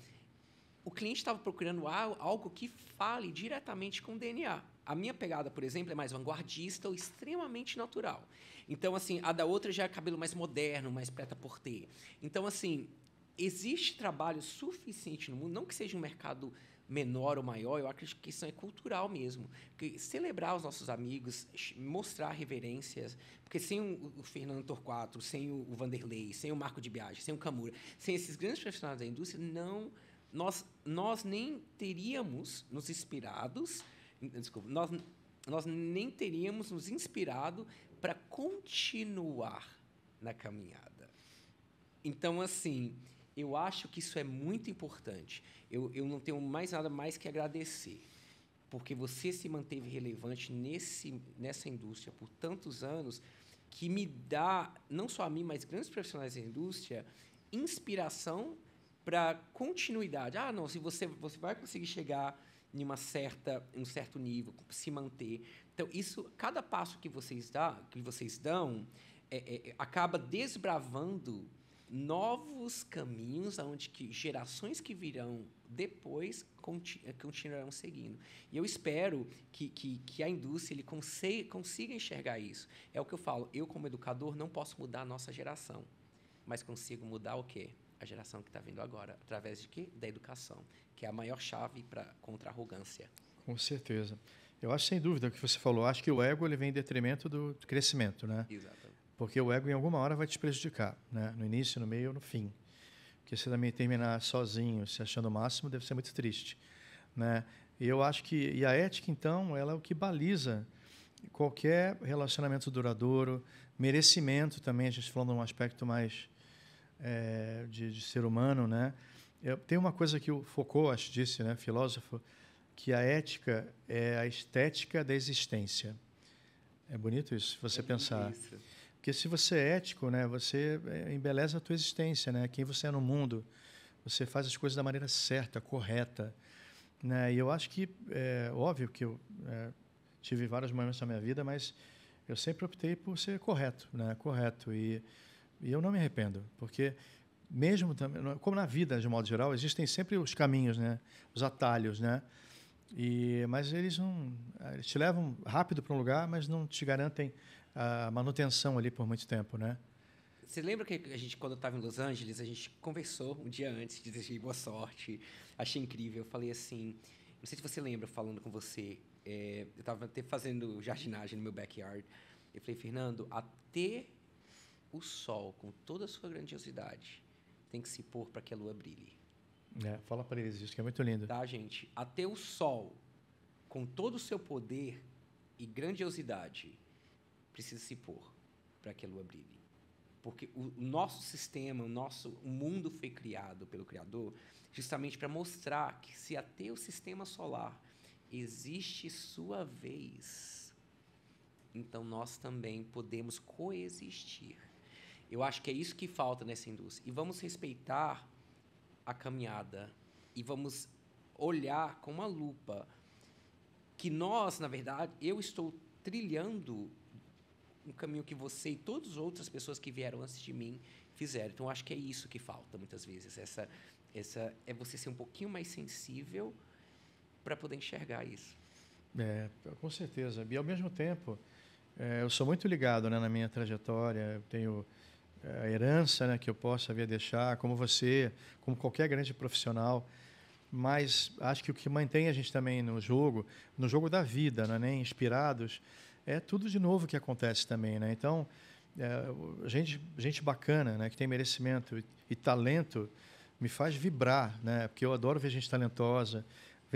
o cliente estava procurando algo que fale diretamente com o DNA. A minha pegada, por exemplo, é mais vanguardista ou extremamente natural. Então, assim, a da outra já é cabelo mais moderno, mais prêt-à-porter. Então, assim, existe trabalho suficiente no mundo, não que seja um mercado menor ou maior, eu acredito que isso é cultural mesmo. Porque celebrar os nossos amigos, mostrar reverências, porque sem o Fernando Torquato, sem o Vanderlei, sem o Marco de Biagi, sem o Camura, sem esses grandes profissionais da indústria, nós nem teríamos nos inspirados, desculpa, nós nem teríamos nos inspirado para continuar na caminhada. Então, assim, eu acho que isso é muito importante. Eu não tenho mais nada mais que agradecer, porque você se manteve relevante nessa indústria por tantos anos, que me dá, não só a mim, mas grandes profissionais da indústria, inspiração para continuidade. Ah, não, se você vai conseguir chegar em um certo nível, se manter. Então, cada passo que vocês dão acaba desbravando novos caminhos onde que gerações que virão depois continuarão seguindo. E eu espero que a indústria consiga enxergar isso. É o que eu falo, eu como educador não posso mudar a nossa geração, mas consigo mudar o quê? A geração que está vindo agora, através de quê? Da educação, que é a maior chave contra a arrogância. Com certeza. Eu acho, sem dúvida, o que você falou. Acho que o ego ele vem em detrimento do crescimento, né? Exatamente. Porque o ego, em alguma hora, vai te prejudicar, né? No início, no meio ou no fim. Porque você também terminar sozinho, se achando o máximo, deve ser muito triste, né? E eu acho que... E a ética, então, ela é o que baliza qualquer relacionamento duradouro, merecimento também, a gente falando de um aspecto mais de ser humano, né? Tem uma coisa que o Foucault, acho, disse, né, filósofo, que a ética é a estética da existência. É bonito isso, se você pensar. Isso. Porque se você é ético, né, você embeleza a tua existência, né? Quem você é no mundo. Você faz as coisas da maneira certa, correta, né? E eu acho que óbvio que eu tive vários momentos na minha vida, mas eu sempre optei por ser correto, né? Correto. E eu não me arrependo, porque mesmo como na vida de modo geral existem sempre os caminhos, né? Os atalhos, né? Mas eles te levam rápido para um lugar, mas não te garantem a manutenção ali por muito tempo, né? Você lembra que a gente, quando eu estava em Los Angeles, a gente conversou um dia antes, desejei boa sorte, achei incrível. Eu falei assim, não sei se você lembra, falando com você, eu estava até fazendo jardinagem no meu backyard. Eu falei, Fernando, até o sol, com toda a sua grandiosidade, tem que se pôr para que a lua brilhe. Fala para eles isso, que é muito lindo. Tá, gente? Até o sol, com todo o seu poder e grandiosidade, precisa se pôr para que a lua brilhe. Porque o nosso sistema, o mundo foi criado pelo Criador justamente para mostrar que se até o sistema solar existe sua vez, então nós também podemos coexistir. Eu acho que é isso que falta nessa indústria. E vamos respeitar a caminhada e vamos olhar com uma lupa que nós, na verdade, eu estou trilhando um caminho que você e todas as outras pessoas que vieram antes de mim fizeram. Então, eu acho que é isso que falta muitas vezes. Essa é você ser um pouquinho mais sensível para poder enxergar isso. Com certeza. E, ao mesmo tempo, eu sou muito ligado, né, na minha trajetória. Eu tenho a herança, né, que eu possa vir a deixar, como você, como qualquer grande profissional. Mas acho que o que mantém a gente também no jogo da vida, não é nem inspirados, é tudo de novo que acontece também, né? Então, gente bacana, né, que tem merecimento e talento, me faz vibrar, né? Porque eu adoro ver gente talentosa,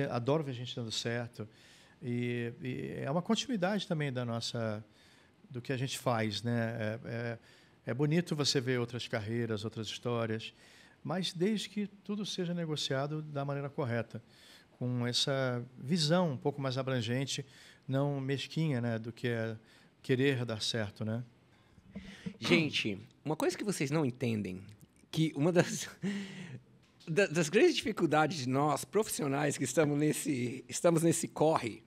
adoro ver gente dando certo. E é uma continuidade também do que a gente faz, né? É bonito você ver outras carreiras, outras histórias, mas desde que tudo seja negociado da maneira correta, com essa visão um pouco mais abrangente, não mesquinha, né, do que é querer dar certo, né? Gente, uma coisa que vocês não entendem, que das grandes dificuldades de nós, profissionais, que estamos nesse corre,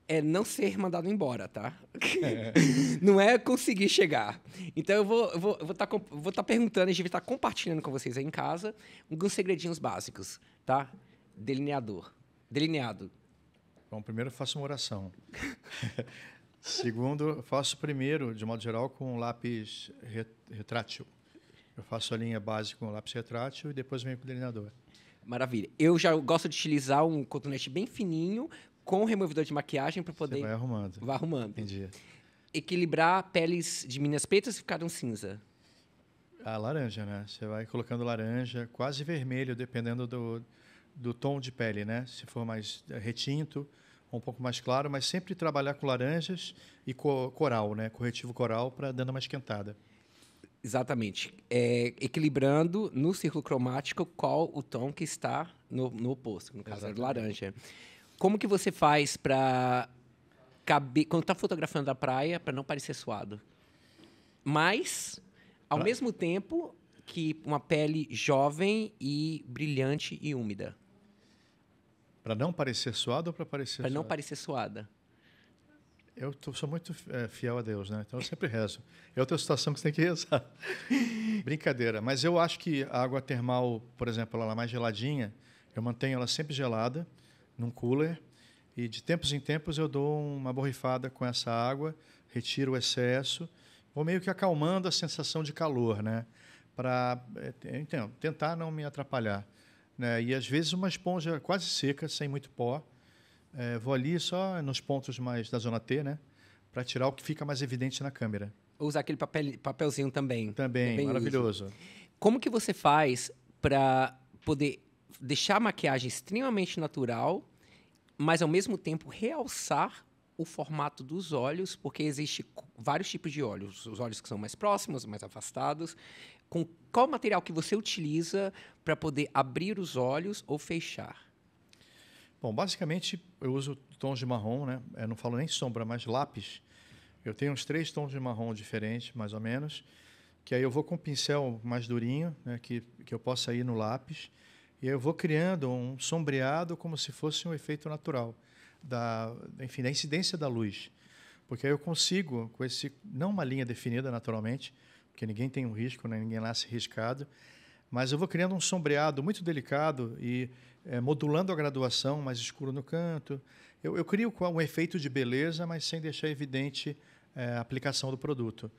é não ser mandado embora, tá? Não é conseguir chegar. Então, eu vou tá perguntando, a gente vai estar compartilhando com vocês aí em casa alguns segredinhos básicos, tá? Delineado. Bom, primeiro eu faço uma oração. Segundo, eu faço primeiro, de modo geral, com lápis retrátil. Eu faço a linha base com lápis retrátil e depois venho com o delineador. Maravilha. Eu já gosto de utilizar um cotonete bem fininho com removedor de maquiagem para poder... Você vai arrumando. Vai arrumando. Entendi. Equilibrar peles de meninas pretas e ficaram cinza. A laranja, né? Você vai colocando laranja, quase vermelho, dependendo do tom de pele, né? Se for mais retinto ou um pouco mais claro, mas sempre trabalhar com laranjas e coral, né? Corretivo coral para dando uma esquentada. Exatamente. Equilibrando no círculo cromático qual o tom que está no oposto, no caso é laranja. Como que você faz para caber, quando está fotografando a praia, para não parecer suado? Mas, ao mesmo tempo, que uma pele jovem e brilhante e úmida. Para não parecer suado ou para parecer Para não parecer suada. Eu sou muito fiel a Deus, né? Então eu sempre rezo. É outra situação que você tem que rezar. Brincadeira. Mas eu acho que a água termal, por exemplo, ela é mais geladinha, eu mantenho ela sempre gelada, num cooler, e de tempos em tempos eu dou uma borrifada com essa água, retiro o excesso, vou meio que acalmando a sensação de calor, né? Para tentar não me atrapalhar, né? E às vezes uma esponja quase seca, sem muito pó, vou ali só nos pontos mais da zona T, né? Para tirar o que fica mais evidente na câmera. Usar aquele papelzinho também. Também, maravilhoso. Como que você faz para poder deixar a maquiagem extremamente natural, mas ao mesmo tempo realçar o formato dos olhos, porque existe vários tipos de olhos. Os olhos que são mais próximos, mais afastados. Com qual material que você utiliza para poder abrir os olhos ou fechar? Bom, basicamente eu uso tons de marrom, né? Eu não falo nem sombra, mas lápis. Eu tenho uns 3 tons de marrom diferentes, mais ou menos, que aí eu vou com um pincel mais durinho, né? Que eu possa ir no lápis, e aí eu vou criando um sombreado como se fosse um efeito natural da incidência da luz. Porque aí eu consigo, com não uma linha definida naturalmente, porque ninguém tem um risco, né? Ninguém nasce riscado, mas eu vou criando um sombreado muito delicado e modulando a graduação, mais escuro no canto. Eu crio um efeito de beleza, mas sem deixar evidente a aplicação do produto.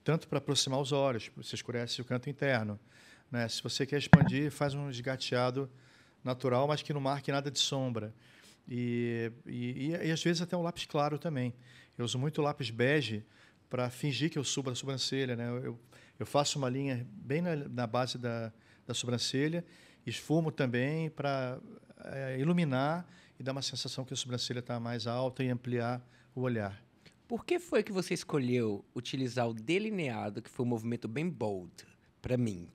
Tanto para aproximar os olhos, você escurece o canto interno, né? Se você quer expandir, faz um esgateado natural, mas que não marque nada de sombra. E às vezes até um lápis claro também. Eu uso muito lápis bege para fingir que eu subo a sobrancelha, né? Eu faço uma linha bem na base da sobrancelha, esfumo também para iluminar e dar uma sensação que a sobrancelha está mais alta e ampliar o olhar. Por que foi que você escolheu utilizar o delineado, que foi um movimento bem bold para mim,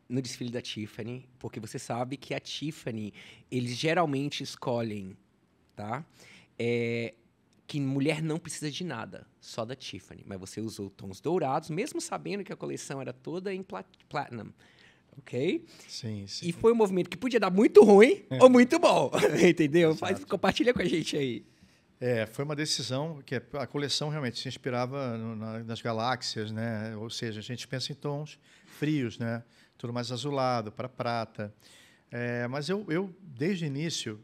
no desfile da Tiffany? Porque você sabe que a Tiffany, eles geralmente escolhem, tá? Que mulher não precisa de nada, só da Tiffany. Mas você usou tons dourados, mesmo sabendo que a coleção era toda em platinum. Ok? Sim, sim. E foi um movimento que podia dar muito ruim ou muito bom, entendeu? Compartilha com a gente aí. Foi uma decisão que a coleção realmente se inspirava nas galáxias, né? Ou seja, a gente pensa em tons frios, né? Tudo mais azulado, para prata. Mas eu, desde o início,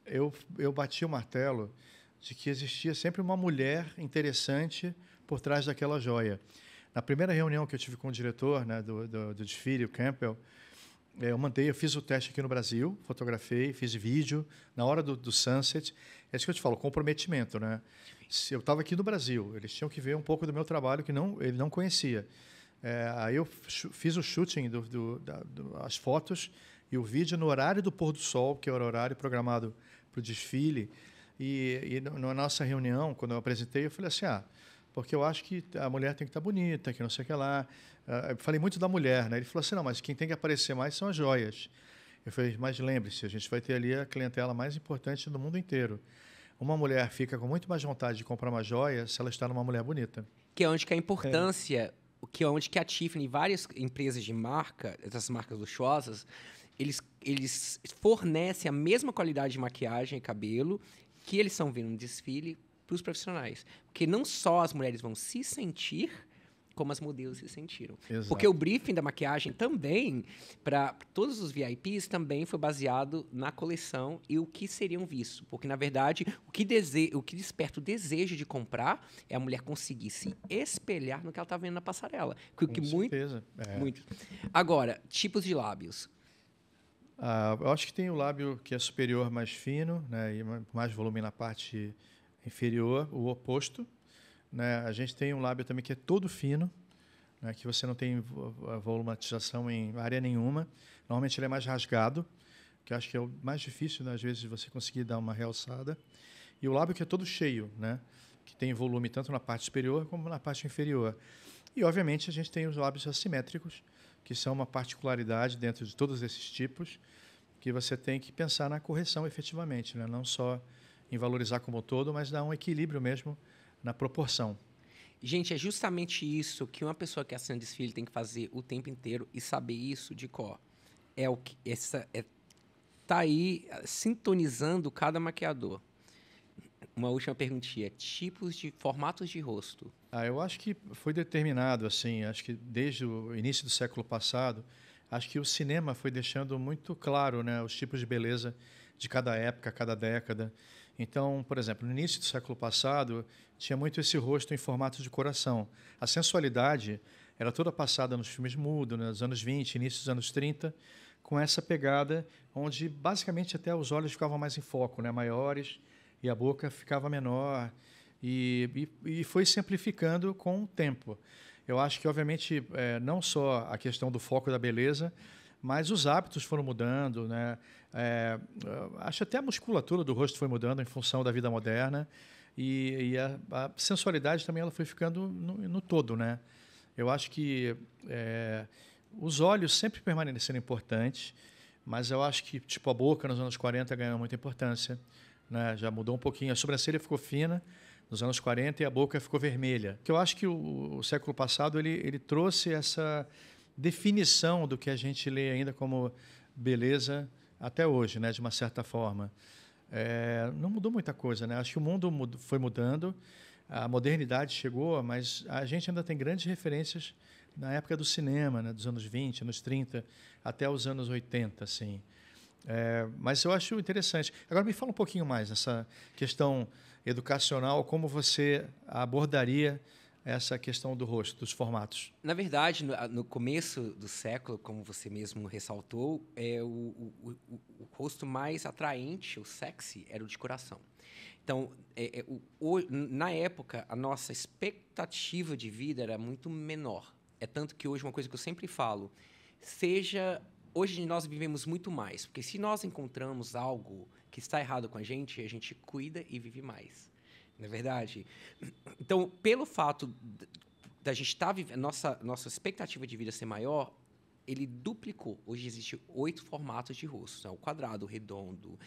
eu bati o martelo de que existia sempre uma mulher interessante por trás daquela joia. Na primeira reunião que eu tive com o diretor, né, do desfile, o Campbell, eu fiz o teste aqui no Brasil, fotografei, fiz vídeo na hora do sunset. É isso que eu te falo, comprometimento, né? Eu estava aqui no Brasil, eles tinham que ver um pouco do meu trabalho que ele não conhecia. Aí eu fiz o shooting, as fotos e o vídeo no horário do pôr do sol, que era o horário programado para o desfile. E na nossa reunião, quando eu apresentei, eu falei assim, porque eu acho que a mulher tem que estar bonita, que não sei o que lá. Eu falei muito da mulher, né? Ele falou assim, não, mas quem tem que aparecer mais são as joias. Eu falei, mas lembre-se, a gente vai ter ali a clientela mais importante do mundo inteiro. Uma mulher fica com muito mais vontade de comprar uma joia se ela está numa mulher bonita. Que é onde que a importância, que é onde que a Tiffany e várias empresas de marca, essas marcas luxuosas, eles eles fornecem a mesma qualidade de maquiagem e cabelo que eles estão vendo no desfile para os profissionais. Porque não só as mulheres vão se sentir, como as modelos se sentiram. Exato. Porque o briefing da maquiagem também, para todos os VIPs, também foi baseado na coleção e o que seriam vistos. Porque, na verdade, o que desperta o desejo de comprar é a mulher conseguir se espelhar no que ela está vendo na passarela. Com certeza. Muito. Agora, tipos de lábios. Eu acho que tem o lábio que é superior, mais fino, né, e mais volume na parte inferior, o oposto. Né? A gente tem um lábio também que é todo fino, né, que você não tem volumatização em área nenhuma. Normalmente ele é mais rasgado, que eu acho que é o mais difícil, né, às vezes, de você conseguir dar uma realçada. E o lábio que é todo cheio, né, que tem volume tanto na parte superior como na parte inferior. E, obviamente, a gente tem os lábios assimétricos, que são uma particularidade dentro de todos esses tipos, que você tem que pensar na correção efetivamente, né? Não só em valorizar como um todo, mas dar um equilíbrio mesmo na proporção. Gente, é justamente isso que uma pessoa que assina desfile tem que fazer o tempo inteiro e saber isso de cor. Tá aí sintonizando cada maquiador. Uma última perguntinha. Tipos de formatos de rosto. Eu acho que foi determinado, assim, acho que desde o início do século passado, acho que o cinema foi deixando muito claro, né, os tipos de beleza de cada época, cada década. Então, por exemplo, no início do século passado, tinha muito esse rosto em formato de coração. A sensualidade era toda passada nos filmes mudos, né, nos anos 20, início dos anos 30, com essa pegada onde, basicamente, até os olhos ficavam mais em foco, né, maiores, e a boca ficava menor. E foi simplificando com o tempo. Eu acho que, obviamente, não só a questão do foco da beleza, mas os hábitos foram mudando, né? Acho até a musculatura do rosto foi mudando em função da vida moderna e a sensualidade também ela foi ficando no todo, né? Eu acho que os olhos sempre permaneceram importantes, mas eu acho que tipo a boca nos anos 40 ganhou muita importância, né? Já mudou um pouquinho, a sobrancelha ficou fina nos anos 40 e a boca ficou vermelha. Que eu acho que o século passado ele trouxe essa definição do que a gente lê ainda como beleza até hoje, né, de uma certa forma. Não mudou muita coisa, né? Acho que o mundo foi mudando, a modernidade chegou, mas a gente ainda tem grandes referências na época do cinema, né, dos anos 20, anos 30, até os anos 80, assim. Mas eu acho interessante. Agora me fala um pouquinho mais essa questão educacional, como você abordaria essa questão do rosto, dos formatos? Na verdade, no começo do século, como você mesmo ressaltou, o rosto mais atraente, o sexy, era o de coração. Então, na época, a nossa expectativa de vida era muito menor. É tanto que hoje, uma coisa que eu sempre falo, hoje nós vivemos muito mais, porque se nós encontramos algo que está errado com a gente cuida e vive mais. Não é verdade? Então, pelo fato da gente estar vivendo, nossa expectativa de vida ser maior, ele duplicou. Hoje existem 8 formatos de rosto. Né? O quadrado, o redondo,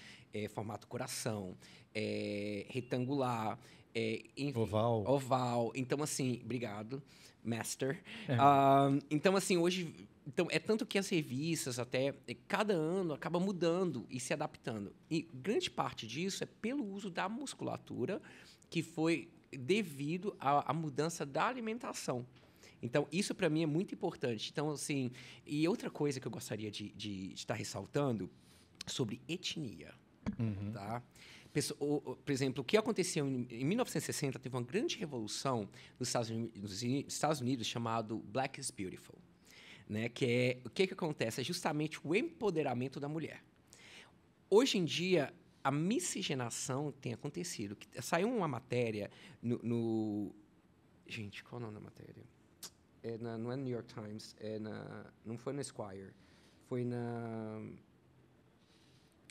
formato coração, retangular, enfim, oval. Então, assim, obrigado, master. Então, assim, hoje... Então, é tanto que as revistas, até, cada ano, acaba mudando e se adaptando. E grande parte disso é pelo uso da musculatura, que foi devido à mudança da alimentação. Então, isso para mim é muito importante. Então, assim, e outra coisa que eu gostaria de estar ressaltando sobre etnia, tá? Por exemplo, o que aconteceu em 1960, teve uma grande revolução nos Estados Unidos chamado Black is Beautiful, né? O que acontece? É justamente o empoderamento da mulher. Hoje em dia, a miscigenação tem acontecido. Saiu uma matéria no... Gente, qual é o nome da matéria? Não é no New York Times, não foi no Esquire, foi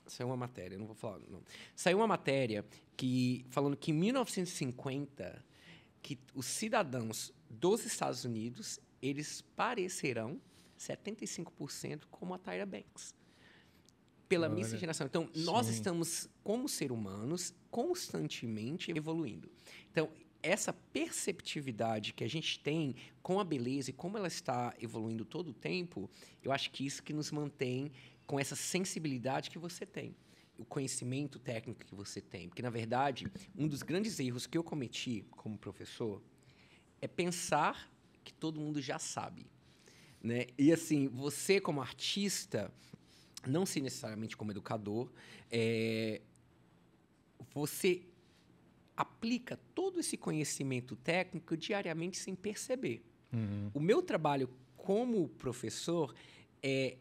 saiu uma matéria, não vou falar, não. Saiu uma matéria falando que em 1950, que os cidadãos dos Estados Unidos, eles parecerão 75% como a Tyra Banks. Pela miscigenação. Então, nós estamos, como seres humanos, constantemente evoluindo. Então, essa perceptividade que a gente tem com a beleza e como ela está evoluindo todo o tempo, eu acho que isso que nos mantém com essa sensibilidade que você tem, o conhecimento técnico que você tem. Porque, na verdade, um dos grandes erros que eu cometi como professor é pensar que todo mundo já sabe, né? E, assim, você como artista, não sei necessariamente como educador, você aplica todo esse conhecimento técnico diariamente sem perceber. O meu trabalho como professor é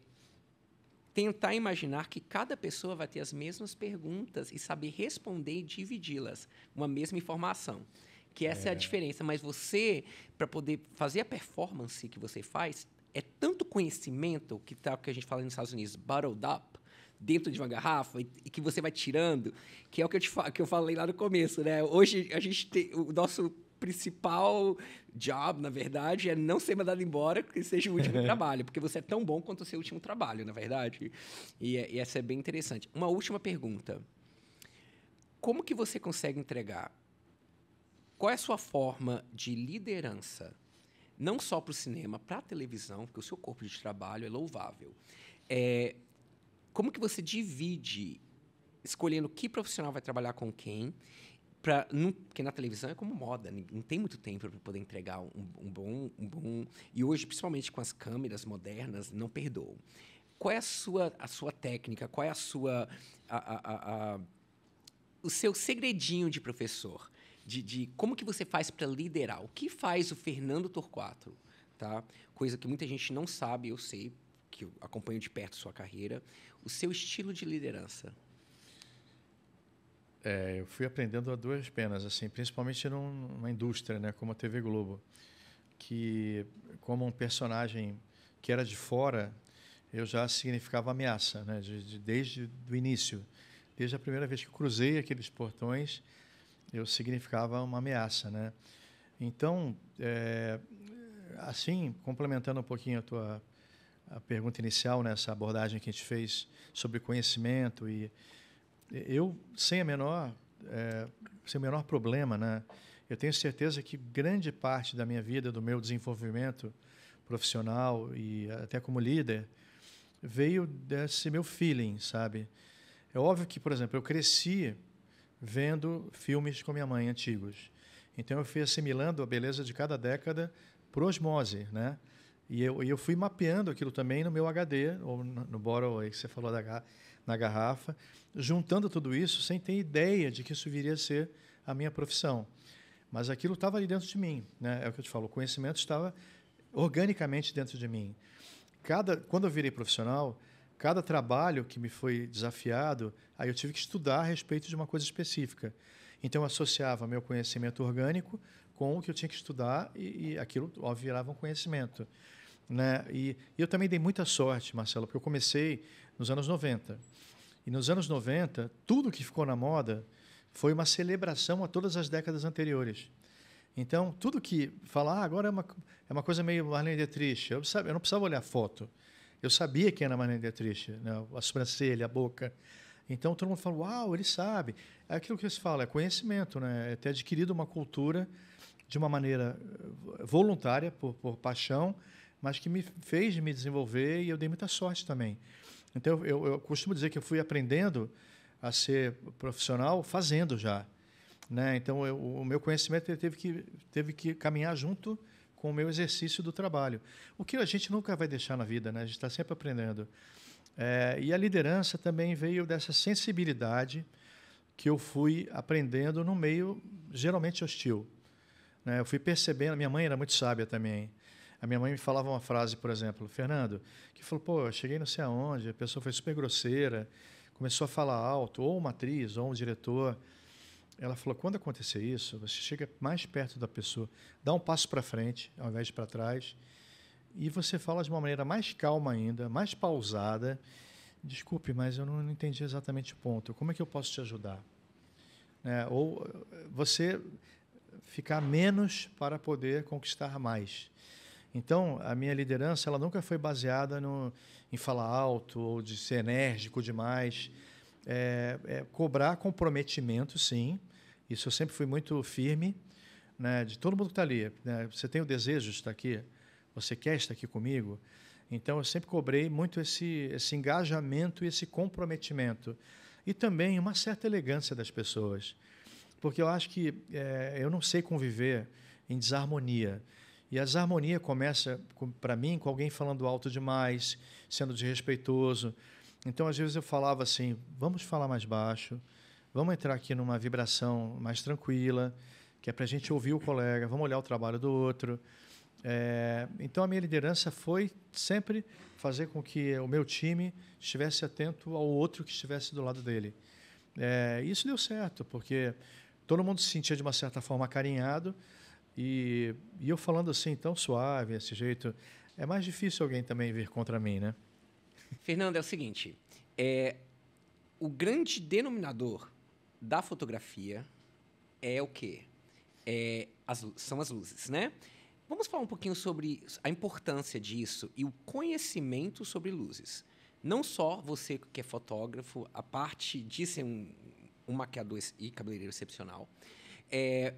tentar imaginar que cada pessoa vai ter as mesmas perguntas e saber responder e dividi-las, uma mesma informação. Que essa é a diferença. Mas você, para poder fazer a performance que você faz, é tanto conhecimento, que a gente fala nos Estados Unidos, bottled up, dentro de uma garrafa, e que você vai tirando, que é o que eu falei lá no começo, né? Hoje, a gente tem o nosso principal job, na verdade, é não ser mandado embora que seja o último trabalho, porque você é tão bom quanto o seu último trabalho, na verdade. E essa é bem interessante. Uma última pergunta. Como que você consegue entregar? Qual é a sua forma de liderança? Não só para o cinema, para a televisão, porque o seu corpo de trabalho é louvável. Como que você divide, escolhendo que profissional vai trabalhar com quem, porque na televisão é como moda, não tem muito tempo para poder entregar um bom... E hoje, principalmente com as câmeras modernas, não perdoam. Qual é a sua técnica? Qual é o seu segredinho de professor? De como que você faz para liderar? O que faz o Fernando Torquato? Tá? Coisa que muita gente não sabe, eu sei, que eu acompanho de perto sua carreira. O seu estilo de liderança. Eu fui aprendendo a duas penas, assim, principalmente numa indústria, né, como a TV Globo, que como um personagem que era de fora, eu já significava ameaça, né, desde o início. Desde a primeira vez que eu cruzei aqueles portões, eu significava uma ameaça, né? Então, assim, complementando um pouquinho a pergunta inicial, nessa abordagem que a gente fez sobre conhecimento, e eu, sem o menor problema, né? Eu tenho certeza que grande parte da minha vida, do meu desenvolvimento profissional e até como líder, veio desse meu feeling, sabe? É óbvio que, por exemplo, eu cresci vendo filmes com minha mãe antigos. Então, eu fui assimilando a beleza de cada década por osmose, né? E eu fui mapeando aquilo também no meu HD, ou no bottle aí que você falou na garrafa, juntando tudo isso sem ter ideia de que isso viria a ser a minha profissão. Mas aquilo estava ali dentro de mim, né? É o que eu te falo, o conhecimento estava organicamente dentro de mim. Quando eu virei profissional, cada trabalho que me foi desafiado, aí eu tive que estudar a respeito de uma coisa específica. Então, eu associava meu conhecimento orgânico com o que eu tinha que estudar e aquilo, óbvio, virava um conhecimento, né? E eu também dei muita sorte, Marcelo, porque eu comecei nos anos 90. E nos anos 90, tudo que ficou na moda foi uma celebração a todas as décadas anteriores. Então, tudo que falar agora é uma coisa meio Marlene Dietrich. Eu não precisava olhar foto. Eu sabia quem era Marlene Dietrich, né? A sobrancelha, a boca. Então, todo mundo fala, uau, ele sabe. É aquilo que se fala, é conhecimento, né? É ter adquirido uma cultura de uma maneira voluntária, por paixão, mas que me fez me desenvolver e eu dei muita sorte também. Então, eu costumo dizer que eu fui aprendendo a ser profissional fazendo já, né? Então, o meu conhecimento teve que caminhar junto com o meu exercício do trabalho. O que a gente nunca vai deixar na vida, né? A gente está sempre aprendendo. E a liderança também veio dessa sensibilidade que eu fui aprendendo num meio geralmente hostil, né? Eu fui percebendo, a minha mãe era muito sábia também. A minha mãe me falava uma frase, por exemplo, Fernando, que falou, pô, eu cheguei não sei aonde, a pessoa foi super grosseira, começou a falar alto, ou uma atriz, ou um diretor. Ela falou, quando acontecer isso, você chega mais perto da pessoa, dá um passo para frente, ao invés de para trás, e você fala de uma maneira mais calma ainda, mais pausada. Desculpe, mas eu não entendi exatamente o ponto. Como é que eu posso te ajudar? Ou você ficar menos para poder conquistar mais. Então, a minha liderança ela nunca foi baseada em falar alto ou de ser enérgico demais. Cobrar comprometimento, sim. Isso eu sempre fui muito firme, né, de todo mundo que está ali. Né? Você tem o desejo de estar aqui? Você quer estar aqui comigo? Então, eu sempre cobrei muito esse engajamento e esse comprometimento. E também uma certa elegância das pessoas. Porque eu acho que eu não sei conviver em desarmonia. E a desarmonia começa, para mim, com alguém falando alto demais, sendo desrespeitoso. Então, às vezes, eu falava assim, vamos falar mais baixo, vamos entrar aqui numa vibração mais tranquila, que é para a gente ouvir o colega, vamos olhar o trabalho do outro. Então, a minha liderança foi sempre fazer com que o meu time estivesse atento ao outro que estivesse do lado dele. Isso deu certo, porque todo mundo se sentia, de uma certa forma, acarinhado, e eu falando assim, tão suave, desse jeito, é mais difícil alguém também vir contra mim, né? Fernando, é o seguinte, o grande denominador da fotografia é o quê? São as luzes, né? Vamos falar um pouquinho sobre a importância disso e o conhecimento sobre luzes. Não só você que é fotógrafo, a parte de ser um maquiador e cabeleireiro excepcional.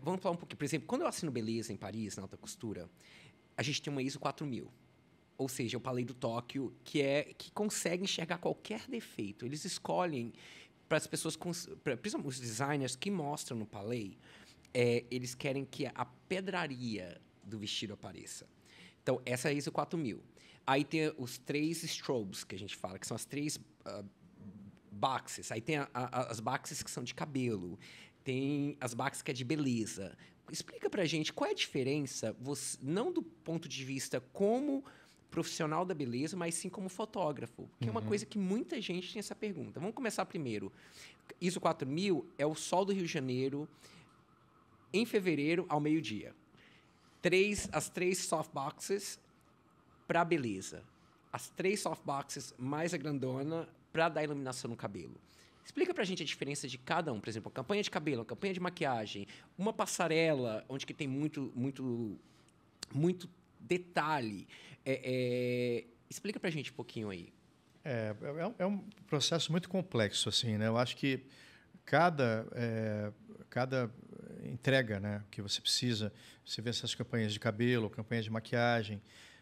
Vamos falar um pouquinho. Por exemplo, quando eu assino Beleza em Paris, na alta costura, a gente tem uma ISO 4000. Ou seja, o Palais do Tóquio, que consegue enxergar qualquer defeito. Eles escolhem para as pessoas, principalmente os designers que mostram no Palais, eles querem que a pedraria do vestido apareça. Então, essa é a ISO 4000. Aí tem os 3 strobes, que a gente fala, que são as 3 boxes. Aí tem as boxes que são de cabelo. Tem as boxes que é de beleza. Explica pra gente qual é a diferença, não do ponto de vista como profissional da beleza, mas sim como fotógrafo. Que é uma coisa que muita gente tem essa pergunta. Vamos começar primeiro. ISO 4000 é o sol do Rio de Janeiro em fevereiro ao meio-dia. As 3 softboxes para beleza. As 3 softboxes mais a grandona para dar iluminação no cabelo. Explica pra gente a diferença de cada um. Por exemplo, uma campanha de cabelo, uma campanha de maquiagem, uma passarela onde que tem muito detalhe. Explica pra gente um pouquinho aí. É um processo muito complexo, assim, né? Eu acho que cada entrega, né, que você precisa, você vê essas campanhas de cabelo, campanhas de maquiagem,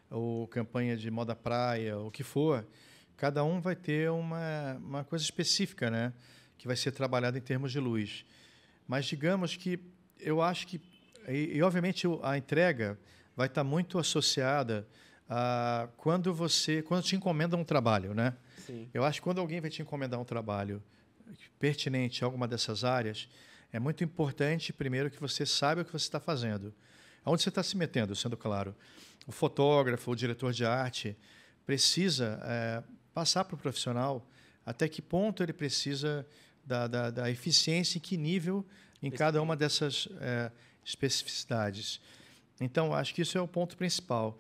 ou campanha de moda praia, o que for, cada um vai ter uma coisa específica, né, que vai ser trabalhada em termos de luz. Mas digamos que eu acho que, e obviamente a entrega vai estar muito associada a quando te encomendam um trabalho, né? Sim. Eu acho que quando alguém vai te encomendar um trabalho pertinente a alguma dessas áreas, é muito importante, primeiro, que você saiba o que você está fazendo. Aonde você está se metendo, sendo claro. O fotógrafo, o diretor de arte, precisa passar para o profissional até que ponto ele precisa da eficiência e que nível em cada uma dessas especificidades. Então, acho que isso é o ponto principal.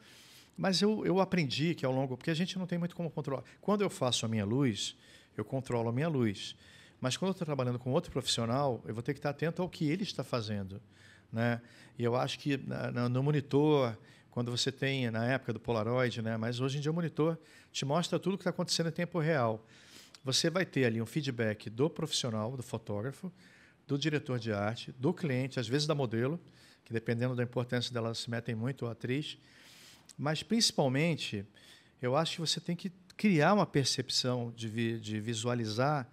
Mas eu aprendi que ao longo... Porque a gente não tem muito como controlar. Quando eu faço a minha luz, eu controlo a minha luz. Mas quando eu estou trabalhando com outro profissional, eu vou ter que estar atento ao que ele está fazendo, né? E eu acho que no monitor, quando você tem, na época do Polaroid, né? Mas hoje em dia o monitor te mostra tudo o que está acontecendo em tempo real. Você vai ter ali um feedback do profissional, do fotógrafo, do diretor de arte, do cliente, às vezes da modelo, que dependendo da importância dela se metem muito, a atriz. Mas, principalmente, eu acho que você tem que criar uma percepção de visualizar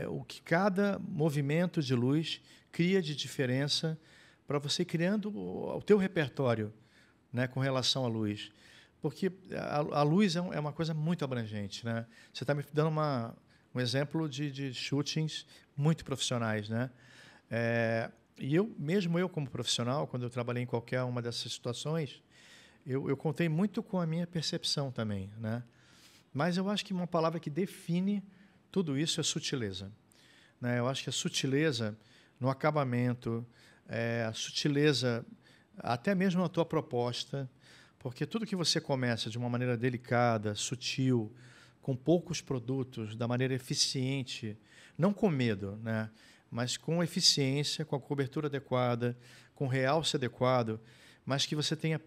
o que cada movimento de luz cria de diferença para você criando o teu repertório, né, com relação à luz. Porque a luz é uma coisa muito abrangente, né? Você está me dando um exemplo de shootings muito profissionais, né? E mesmo eu como profissional, quando eu trabalhei em qualquer uma dessas situações, eu contei muito com a minha percepção também, né? Mas eu acho que uma palavra que define tudo isso é sutileza, né? Eu acho que a sutileza no acabamento, a sutileza até mesmo na tua proposta, porque tudo que você começa de uma maneira delicada, sutil, com poucos produtos, da maneira eficiente, não com medo, né? Mas com eficiência, com a cobertura adequada, com realce adequado, mas que você tenha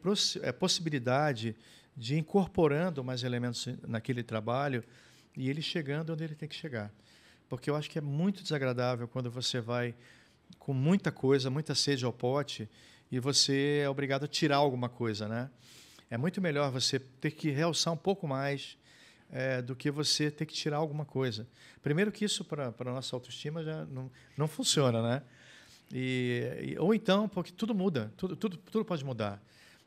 possibilidade de ir incorporando mais elementos naquele trabalho e ele chegando onde ele tem que chegar. Porque eu acho que é muito desagradável quando você vai com muita coisa, muita sede ao pote, e você é obrigado a tirar alguma coisa, né? É muito melhor você ter que realçar um pouco mais do que você ter que tirar alguma coisa. Primeiro que isso, para a nossa autoestima, já não funciona, né? Ou então, porque tudo muda, tudo pode mudar.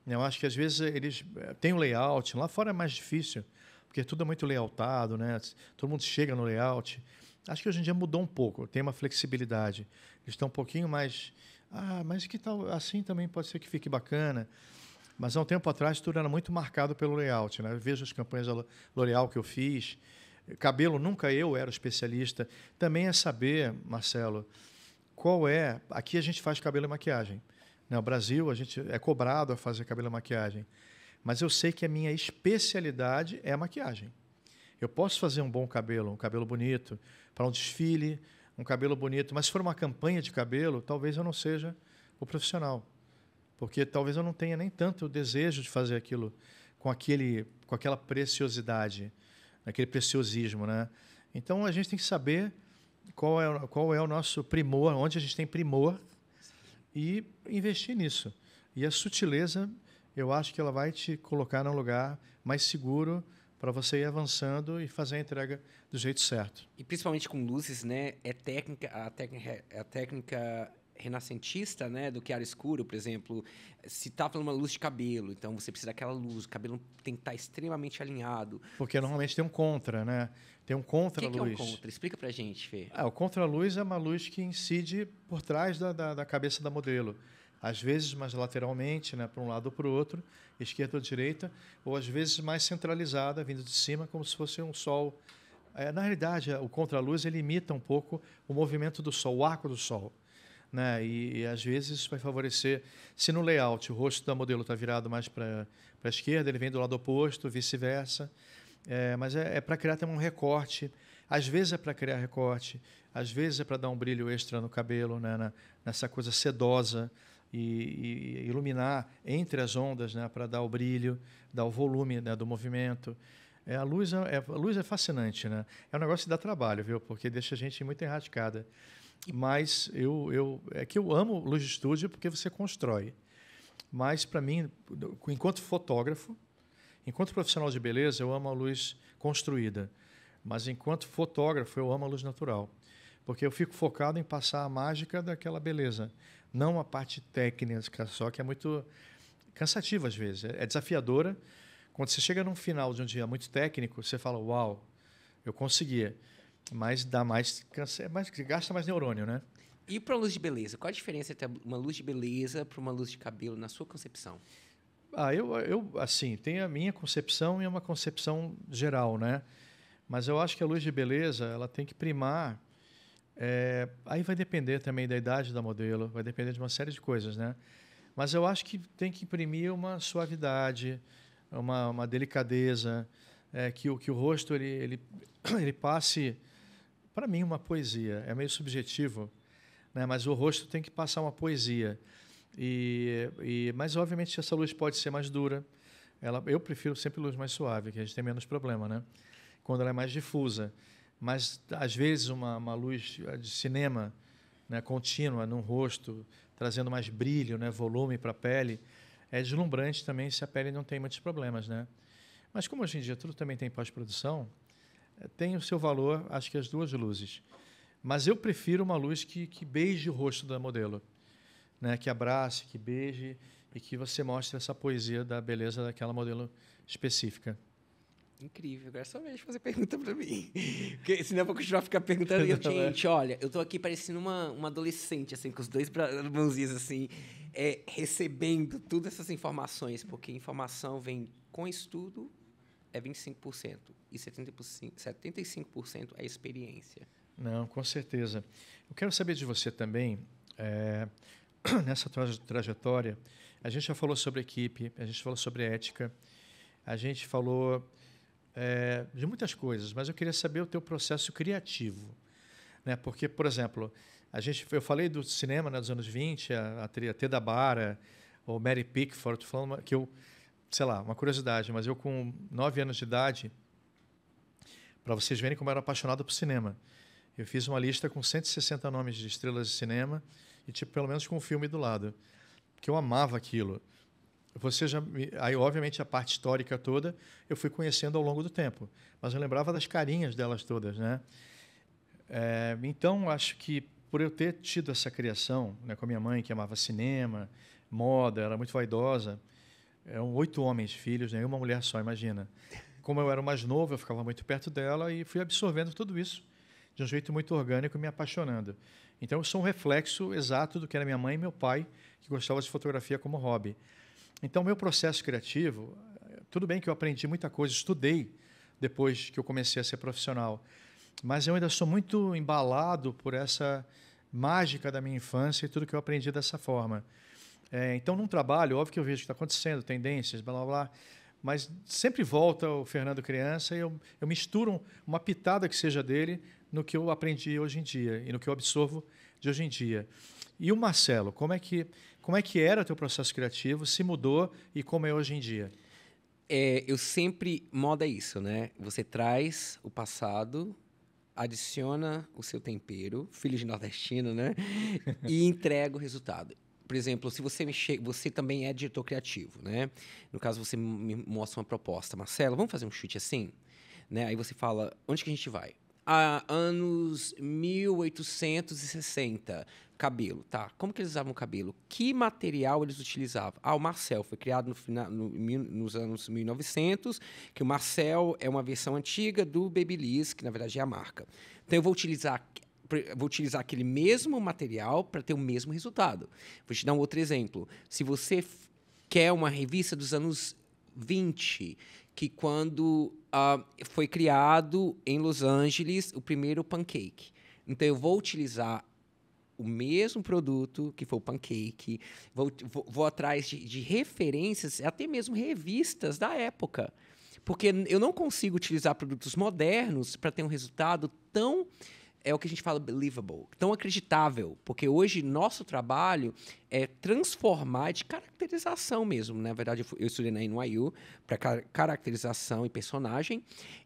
Eu acho que, às vezes, eles têm um layout. Lá fora é mais difícil, porque tudo é muito layoutado, né? Todo mundo chega no layout. Acho que hoje em dia mudou um pouco, tem uma flexibilidade. Eles estão um pouquinho mais... mas que tal assim também pode ser que fique bacana. Mas há um tempo atrás tudo era muito marcado pelo layout, né? Eu vejo as campanhas da L'Oréal que eu fiz. Cabelo, nunca eu era o especialista. Também é saber, Marcelo, qual é... Aqui a gente faz cabelo e maquiagem. No Brasil, a gente é cobrado a fazer cabelo e maquiagem. Mas eu sei que a minha especialidade é a maquiagem. Eu posso fazer um cabelo bonito, para um desfile, um cabelo bonito. Mas se for uma campanha de cabelo, talvez eu não seja o profissional. Porque talvez eu não tenha nem tanto desejo de fazer aquilo com aquela preciosidade, aquele preciosismo, né? Então, a gente tem que saber qual é o nosso primor, onde a gente tem primor, e investir nisso. E a sutileza, eu acho que ela vai te colocar num lugar mais seguro para você ir avançando e fazer a entrega do jeito certo. E principalmente com luzes, né? A técnica renascentista, né, do chiaro escuro, por exemplo. Se tá falando uma luz de cabelo, então você precisa daquela luz, o cabelo tem que estar extremamente alinhado. Porque normalmente tem um contra, né? Tem um contra-luz. O que é um contra? Explica pra gente, Fê. O contra-luz é uma luz que incide por trás da cabeça da modelo. Às vezes mais lateralmente, né, para um lado ou para o outro, esquerda ou direita, ou às vezes mais centralizada, vindo de cima, como se fosse um sol. Na realidade, o contra-luz ele imita um pouco o movimento do sol, o arco do sol. Né? E às vezes vai favorecer, se no layout o rosto da modelo está virado mais para a esquerda, ele vem do lado oposto, vice-versa. Mas é para criar também um recorte. Às vezes é para criar recorte, às vezes é para dar um brilho extra no cabelo, né? Nessa coisa sedosa, e iluminar entre as ondas, né? Para dar o brilho, dar o volume, né? Do movimento. A luz é fascinante, né? É um negócio que dá trabalho, viu? Porque deixa a gente muito enrascada. Mas é que eu amo luz de estúdio porque você constrói. Mas, para mim, enquanto fotógrafo, enquanto profissional de beleza, eu amo a luz construída. Mas, enquanto fotógrafo, eu amo a luz natural. Porque eu fico focado em passar a mágica daquela beleza. Não a parte técnica só, que é muito cansativa às vezes. É desafiadora. Quando você chega num final de um dia muito técnico, você fala, uau, eu consegui. Mas gasta mais neurônio, né? E para a luz de beleza? Qual a diferença entre uma luz de beleza para uma luz de cabelo, na sua concepção? Assim, tem a minha concepção e uma concepção geral, né? Mas eu acho que a luz de beleza, ela tem que primar. Aí vai depender também da idade da modelo, vai depender de uma série de coisas, né? Mas eu acho que tem que imprimir uma suavidade, uma delicadeza, que o rosto ele passe, para mim, uma poesia. É meio subjetivo, né? Mas o rosto tem que passar uma poesia. Mas, obviamente, essa luz pode ser mais dura. Eu prefiro sempre luz mais suave, que a gente tem menos problema, né? Quando ela é mais difusa. Mas, às vezes, uma luz de cinema, né, contínua no rosto, trazendo mais brilho, né, volume para a pele, é deslumbrante também se a pele não tem muitos problemas, né? Mas, como hoje em dia tudo também tem pós-produção, tem o seu valor, acho que as duas luzes. Mas eu prefiro uma luz que beije o rosto da modelo, né? Que abrace, que beije e que você mostre essa poesia da beleza daquela modelo específica. Incrível. Agora é só vez de fazer pergunta para mim. Porque senão eu vou continuar a ficar perguntando. Gente, olha, eu tô aqui parecendo uma adolescente, assim, com os dois mãozinhos, assim, recebendo todas essas informações, porque informação vem com estudo, é 25%, e 75% é experiência. Não, com certeza. Eu quero saber de você também, nessa trajetória, a gente já falou sobre equipe, a gente falou sobre ética, a gente falou de muitas coisas, mas eu queria saber o teu processo criativo, né? Porque, por exemplo, eu falei do cinema, né, dos anos 20, a Teda Bara, ou Mary Pickford, falando que eu, sei lá, uma curiosidade, mas eu com 9 anos de idade, para vocês verem como eu era apaixonado por cinema, eu fiz uma lista com 160 nomes de estrelas de cinema e, tipo, pelo menos com um filme do lado, porque eu amava aquilo. Aí, obviamente, a parte histórica toda eu fui conhecendo ao longo do tempo, mas eu lembrava das carinhas delas todas, né? Então, acho que por eu ter tido essa criação, né, com a minha mãe, que amava cinema, moda, era muito vaidosa, eram 8 homens, filhos, né, e uma mulher só, imagina. Como eu era o mais novo, eu ficava muito perto dela e fui absorvendo tudo isso de um jeito muito orgânico e me apaixonando. Então, eu sou um reflexo exato do que era minha mãe e meu pai, que gostavam de fotografia como hobby. Então, meu processo criativo, tudo bem que eu aprendi muita coisa, estudei depois que eu comecei a ser profissional, mas eu ainda sou muito embalado por essa mágica da minha infância e tudo que eu aprendi dessa forma. Então, num trabalho, óbvio que eu vejo o que está acontecendo, tendências, blá, blá, blá, mas sempre volta o Fernando criança e eu misturo uma pitada que seja dele no que eu aprendi hoje em dia e no que eu absorvo de hoje em dia. E o Marcelo, como é que era o teu processo criativo, se mudou e como é hoje em dia? Eu sempre... Moda é isso, né? Você traz o passado, adiciona o seu tempero, filho de nordestino, né? E entrega o resultado. Por exemplo, se você também é diretor criativo, né? No caso, você me mostra uma proposta. Marcelo, vamos fazer um chute assim? Né? Aí você fala, onde que a gente vai? Anos 1860, cabelo, tá? Como que eles usavam o cabelo? Que material eles utilizavam? O Marcel foi criado nos anos 1900, que o Marcel é uma versão antiga do Babyliss, que na verdade é a marca. Então eu vou utilizar aquele mesmo material para ter o mesmo resultado. Vou te dar um outro exemplo. Se você quer uma revista dos anos 20, que quando foi criado em Los Angeles o primeiro pancake. Então, eu vou utilizar o mesmo produto, que foi o pancake, vou atrás de referências, até mesmo revistas da época. Porque eu não consigo utilizar produtos modernos para ter um resultado tão... É o que a gente fala believable, tão acreditável, porque hoje nosso trabalho é transformar de caracterização mesmo. Na verdade, eu estudei na NYU para caracterização e personagem.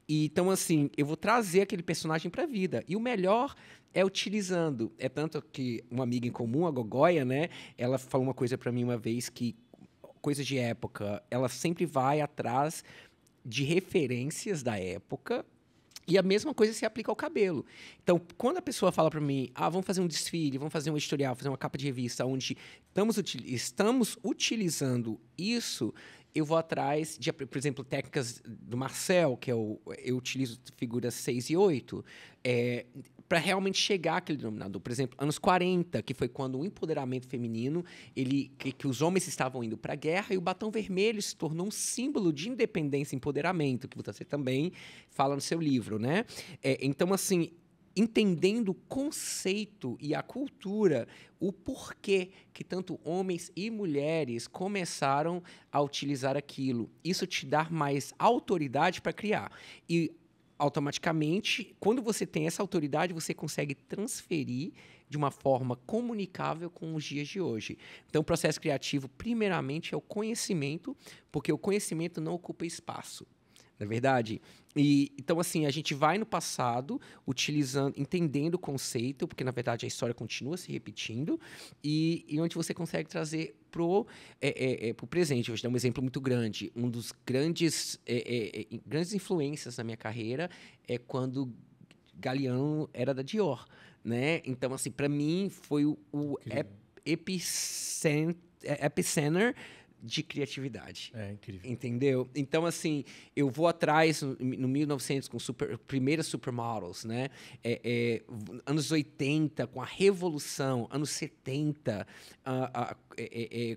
E, então, assim, eu vou trazer aquele personagem para a vida. E o melhor é utilizando. É tanto que uma amiga em comum, a Gogoia, né? Ela falou uma coisa para mim uma vez que, coisa de época, ela sempre vai atrás de referências da época. E a mesma coisa se aplica ao cabelo. Então, quando a pessoa fala para mim, vamos fazer um desfile, vamos fazer um editorial, fazer uma capa de revista, onde estamos utilizando isso, eu vou atrás de, por exemplo, técnicas do Marcel, que eu utilizo figuras 6 e 8, para realmente chegar àquele denominador. Por exemplo, anos 40, que foi quando o empoderamento feminino, que os homens estavam indo para a guerra e o batom vermelho se tornou um símbolo de independência e empoderamento, que você também fala no seu livro, né? Então, assim, entendendo o conceito e a cultura, o porquê que tanto homens e mulheres começaram a utilizar aquilo. Isso te dá mais autoridade para criar. E automaticamente, quando você tem essa autoridade, você consegue transferir de uma forma comunicável com os dias de hoje. Então, o processo criativo, primeiramente, é o conhecimento, porque o conhecimento não ocupa espaço. Não é verdade? Então, assim, a gente vai no passado, entendendo o conceito, porque, na verdade, a história continua se repetindo, e onde você consegue trazer pro presente. Eu vou te dar um exemplo muito grande. Um dos grandes influências na minha carreira é quando Galliano era da Dior, né? Então, assim, para mim, foi o epicenter de criatividade. É incrível. Entendeu? Então, assim, eu vou atrás no 1900 com primeiras supermodels, né? Anos 80 com a Revolução, anos 70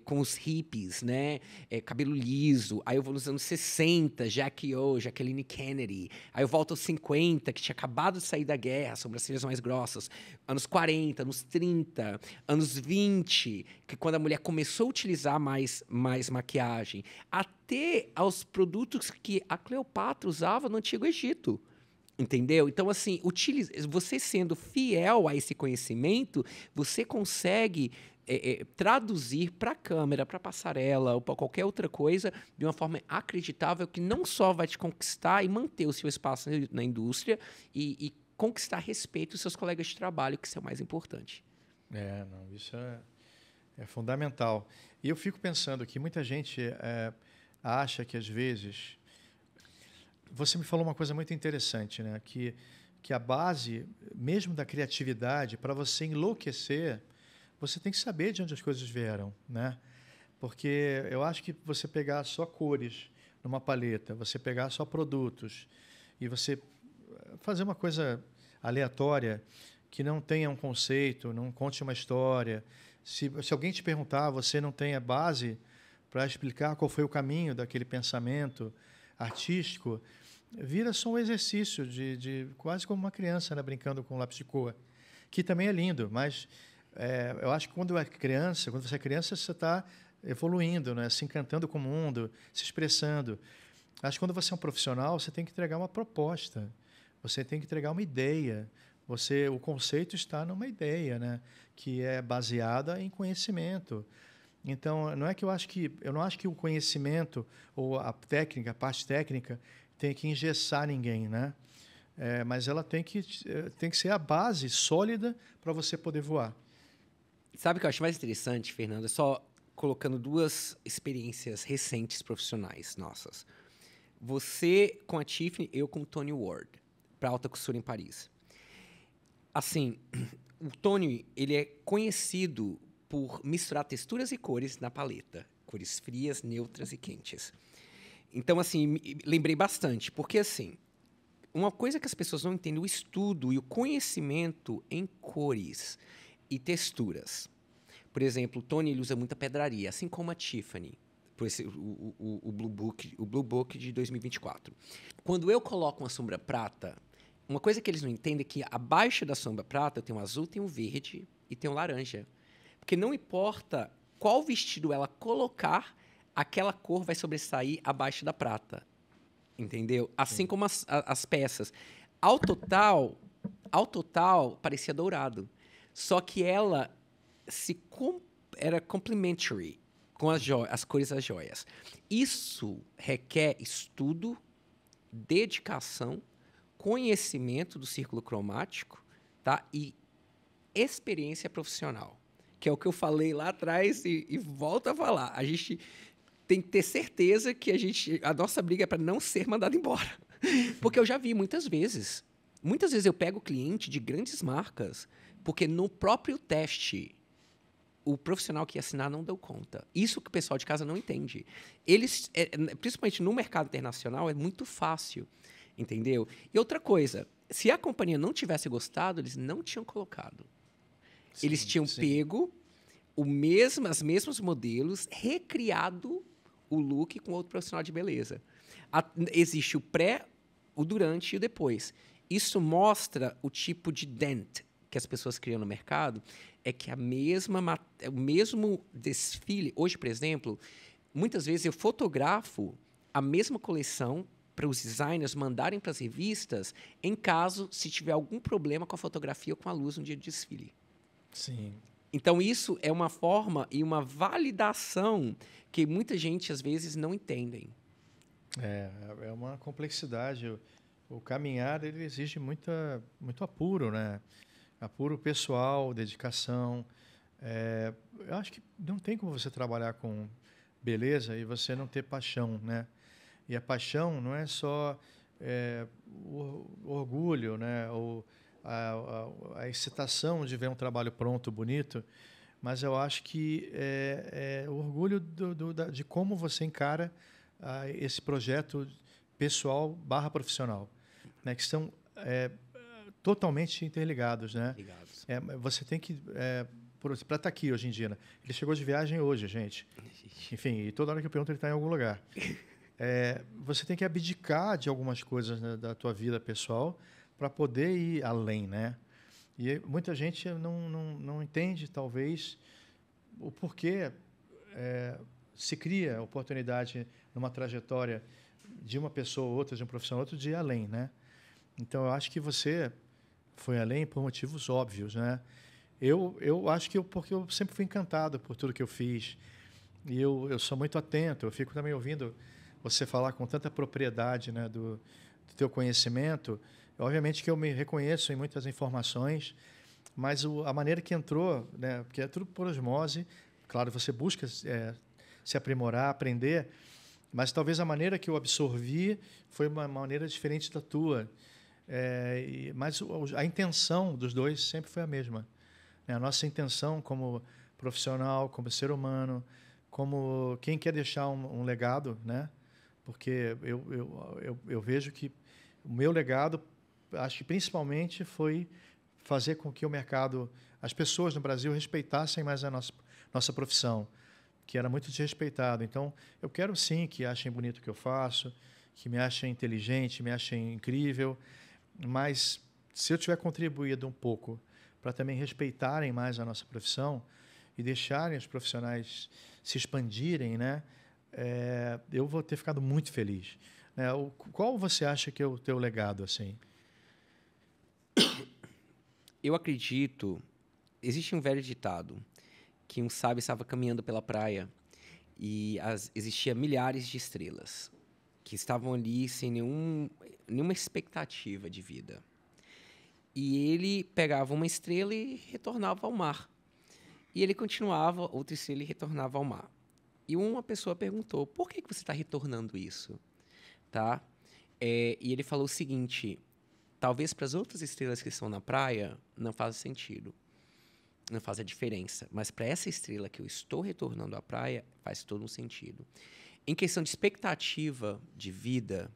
com os hippies, né? Cabelo liso. Aí eu vou nos anos 60, Jacqueline Kennedy. Aí eu volto aos 50, que tinha acabado de sair da guerra, sobrancelhas mais grossas. Anos 40, anos 30, anos 20, que quando a mulher começou a utilizar mais maquiagem, até aos produtos que a Cleopatra usava no Antigo Egito. Entendeu? Então, assim, você sendo fiel a esse conhecimento, você consegue traduzir para a câmera, para a passarela ou para qualquer outra coisa de uma forma acreditável que não só vai te conquistar e manter o seu espaço na indústria e conquistar respeito dos seus colegas de trabalho, que isso é o mais importante. Não, isso É fundamental. E eu fico pensando que muita gente acha que, às vezes... Você me falou uma coisa muito interessante, né? Que a base, mesmo da criatividade, para você enlouquecer, você tem que saber de onde as coisas vieram, né? Porque eu acho que você pegar só cores numa paleta, você pegar só produtos e você fazer uma coisa aleatória que não tenha um conceito, não conte uma história. Se alguém te perguntar, você não tem a base para explicar qual foi o caminho daquele pensamento artístico, vira só um exercício de quase como uma criança, né, brincando com lápis de cor, que também é lindo, mas eu acho que quando você é criança, você está evoluindo, né, se encantando com o mundo, se expressando. Acho que quando você é um profissional, você tem que entregar uma proposta, você tem que entregar uma ideia. O conceito está numa ideia, né, que é baseada em conhecimento. Então, eu não acho que o conhecimento ou a técnica, a parte técnica, tem que engessar ninguém, né? Mas ela tem que ser a base sólida para você poder voar. Sabe o que eu acho mais interessante, Fernando? É só colocando duas experiências recentes profissionais nossas. Você com a Tiffany, eu com o Tony Ward, para alta costura em Paris. Assim, o Tony, ele é conhecido por misturar texturas e cores na paleta. Cores frias, neutras e quentes. Então, assim, lembrei bastante, porque, assim, uma coisa que as pessoas não entendem, o estudo e o conhecimento em cores e texturas. Por exemplo, o Tony ele usa muita pedraria, assim como a Tiffany, por o Blue Book de 2024. Quando eu coloco uma sombra prata, uma coisa que eles não entendem é que abaixo da sombra prata tem um azul, tem um verde e tem um laranja. Porque não importa qual vestido ela colocar, aquela cor vai sobressair abaixo da prata. Entendeu? Assim como as peças. Ao total, parecia dourado. Só que ela era complementary com as cores das joias. Isso requer estudo, dedicação, conhecimento do círculo cromático, tá? E experiência profissional. Que é o que eu falei lá atrás e volto a falar. A gente tem que ter certeza que a nossa briga é para não ser mandado embora. Porque eu já vi muitas vezes eu pego cliente de grandes marcas, porque no próprio teste, o profissional que ia assinar não deu conta. Isso que o pessoal de casa não entende. Eles, principalmente no mercado internacional, é muito fácil, entendeu? E outra coisa, se a companhia não tivesse gostado, eles não tinham colocado. Sim, eles tinham pego os mesmos modelos, recriado o look com outro profissional de beleza. Existe o pré, o durante e o depois. Isso mostra o tipo de dent que as pessoas criam no mercado, é que o mesmo desfile... Hoje, por exemplo, muitas vezes eu fotografo a mesma coleção para os designers mandarem para as revistas em caso se tiver algum problema com a fotografia ou com a luz no dia de desfile. Sim. Então, isso é uma forma e uma validação que muita gente, às vezes, não entendem. É uma complexidade. O caminhar ele exige muito apuro, né? Apuro pessoal, dedicação. Eu acho que não tem como você trabalhar com beleza e você não ter paixão, né? E a paixão não é só o orgulho, né? Ou a excitação de ver um trabalho pronto, bonito, mas eu acho que é o orgulho de como você encara esse projeto pessoal / profissional, né? Que são totalmente interligados, né? Ligados. Você tem que... para estar aqui hoje em dia, né? Ele chegou de viagem hoje, gente. Enfim, e toda hora que eu pergunto, ele está em algum lugar. Você tem que abdicar de algumas coisas, né, da tua vida pessoal para poder ir além, né? E muita gente não entende, talvez, o porquê se cria a oportunidade numa trajetória de uma pessoa ou outra, de um profissional ou outro, de ir além, né? Então, eu acho que você foi além por motivos óbvios, né? Eu acho que porque eu sempre fui encantado por tudo que eu fiz. E eu sou muito atento, eu fico também ouvindo você falar com tanta propriedade, né, do teu conhecimento. Obviamente que eu me reconheço em muitas informações, mas a maneira que entrou, né, porque é tudo por osmose, claro, você busca se aprimorar, aprender, mas talvez a maneira que eu absorvi foi uma maneira diferente da tua. Mas a intenção dos dois sempre foi a mesma, né? A nossa intenção como profissional, como ser humano, como quem quer deixar um legado, né? Porque eu vejo que o meu legado, acho que principalmente foi fazer com que o mercado, as pessoas no Brasil respeitassem mais a nossa profissão, que era muito desrespeitado. Então, eu quero sim que achem bonito o que eu faço, que me achem inteligente, me achem incrível, mas se eu tiver contribuído um pouco para também respeitarem mais a nossa profissão e deixarem os profissionais se expandirem, né? Eu vou ter ficado muito feliz. Né? Qual você acha que é o teu legado, assim? Eu acredito... Existe um velho ditado que um sábio estava caminhando pela praia e existia milhares de estrelas que estavam ali sem nenhuma expectativa de vida. E ele pegava uma estrela e retornava ao mar. E ele continuava, outra estrela e retornava ao mar. E uma pessoa perguntou, por que você está retornando isso? Tá? E ele falou o seguinte, talvez para as outras estrelas que estão na praia não faça sentido, não faz a diferença. Mas para essa estrela que eu estou retornando à praia, faz todo um sentido. Em questão de expectativa de vida,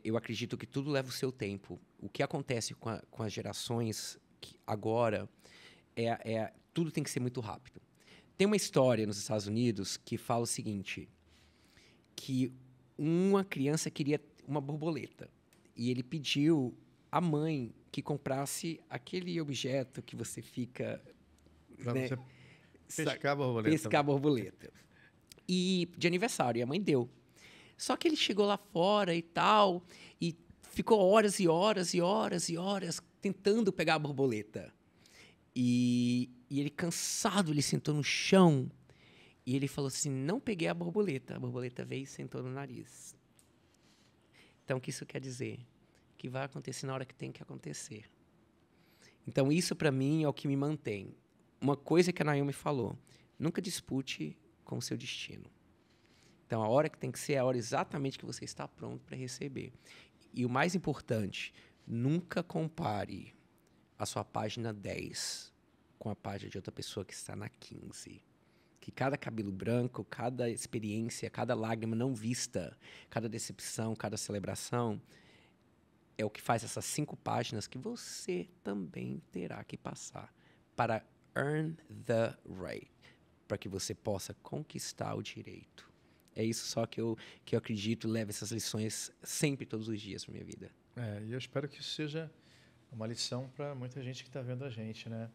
eu acredito que tudo leva o seu tempo. O que acontece com as gerações agora, tudo tem que ser muito rápido. Tem uma história nos Estados Unidos que fala o seguinte, que uma criança queria uma borboleta e ele pediu à mãe que comprasse aquele objeto que você fica... Para né, você pescar a borboleta. Pescar a borboleta. E de aniversário, e a mãe deu. Só que ele chegou lá fora e tal, e ficou horas e horas e horas e horas tentando pegar a borboleta. E ele, cansado, ele sentou no chão e ele falou assim, não peguei a borboleta. A borboleta veio e sentou no nariz. Então, o que isso quer dizer? Que vai acontecer na hora que tem que acontecer. Então, isso, para mim, é o que me mantém. Uma coisa que a Naomi falou, nunca dispute com o seu destino. Então, a hora que tem que ser é a hora exatamente que você está pronto para receber. E o mais importante, nunca compare a sua página 10 com a página de outra pessoa que está na 15. Que cada cabelo branco, cada experiência, cada lágrima não vista, cada decepção, cada celebração, é o que faz essas 5 páginas que você também terá que passar para earn the right, para que você possa conquistar o direito. É isso só que eu acredito, levo essas lições sempre, todos os dias para minha vida. E eu espero que isso seja uma lição para muita gente que está vendo a gente, né?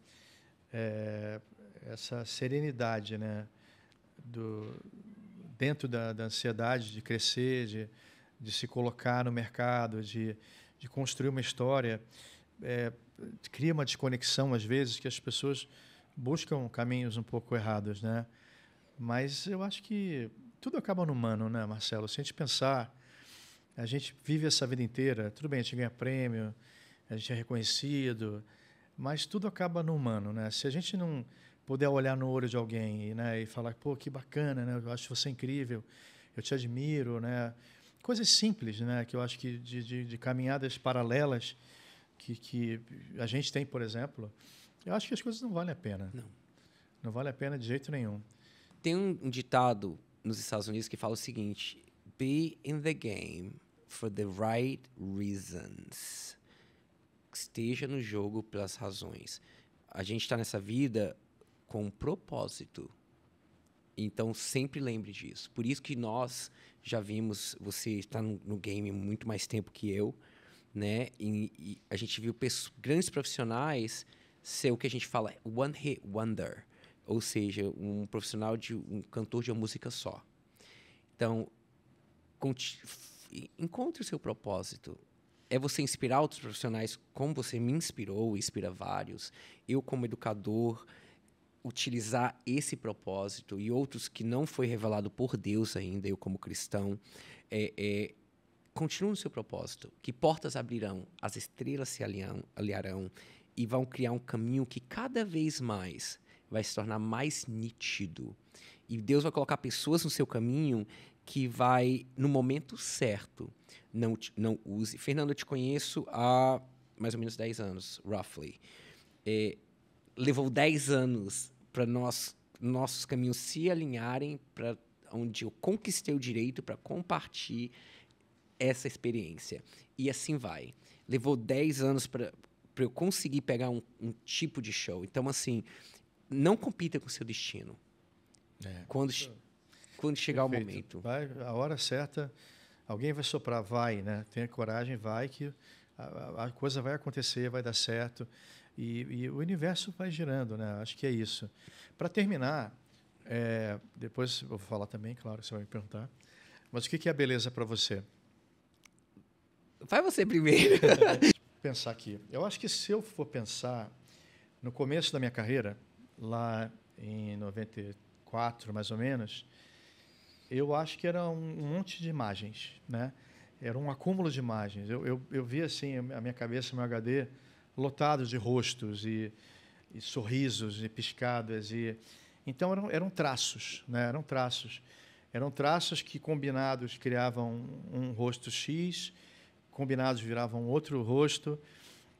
Essa serenidade, né? Dentro da ansiedade de crescer, de se colocar no mercado, de construir uma história, cria uma desconexão, às vezes, que as pessoas buscam caminhos um pouco errados, né? Mas eu acho que tudo acaba no humano, né, Marcelo? Se a gente pensar, a gente vive essa vida inteira, tudo bem, a gente ganha prêmio, a gente é reconhecido, mas tudo acaba no humano, né? Se a gente não puder olhar no olho de alguém, né, e falar, pô, que bacana, né? Eu acho você incrível, eu te admiro, né? Coisas simples, né? Que eu acho que de caminhadas paralelas que a gente tem, por exemplo, eu acho que as coisas não valem a pena. Não vale a pena de jeito nenhum. Tem um ditado nos Estados Unidos que fala o seguinte, be in the game for the right reasons. Esteja no jogo pelas razões. A gente está nessa vida com um propósito. Então, sempre lembre disso. Por isso que nós já vimos, você está no game muito mais tempo que eu, né? E a gente viu grandes profissionais ser o que a gente fala one hit wonder, ou seja, um profissional um cantor de uma música só. Então, encontre o seu propósito. É você inspirar outros profissionais como você me inspirou, inspira vários. Eu, como educador, utilizar esse propósito e outros que não foi revelado por Deus ainda, eu como cristão, continue no seu propósito, que portas abrirão, as estrelas se aliarão e vão criar um caminho que cada vez mais vai se tornar mais nítido. E Deus vai colocar pessoas no seu caminho que vai, no momento certo, não use. Fernando, eu te conheço há mais ou menos 10 anos, roughly. Levou 10 anos para nossos caminhos se alinharem para onde eu conquistei o direito para compartilhar essa experiência. E assim vai. Levou 10 anos para eu conseguir pegar um tipo de show. Então, assim, não compita com o seu destino. Quando chegar Perfeito. o momento. Vai, a hora certa, alguém vai soprar, vai, né? Tenha coragem, vai, que a coisa vai acontecer, vai dar certo. E o universo vai girando, né? Acho que é isso. Para terminar, depois eu vou falar também, claro, você vai me perguntar. Mas o que é a beleza para você? Vai você primeiro. Pensar aqui. Eu acho que se eu for pensar no começo da minha carreira, lá em 94, mais ou menos, eu acho que era um monte de imagens, né? Era um acúmulo de imagens. Eu via assim a minha cabeça, meu HD, lotado de rostos e sorrisos e piscadas então eram traços, né? Eram traços que combinados criavam um rosto X, combinados viravam outro rosto,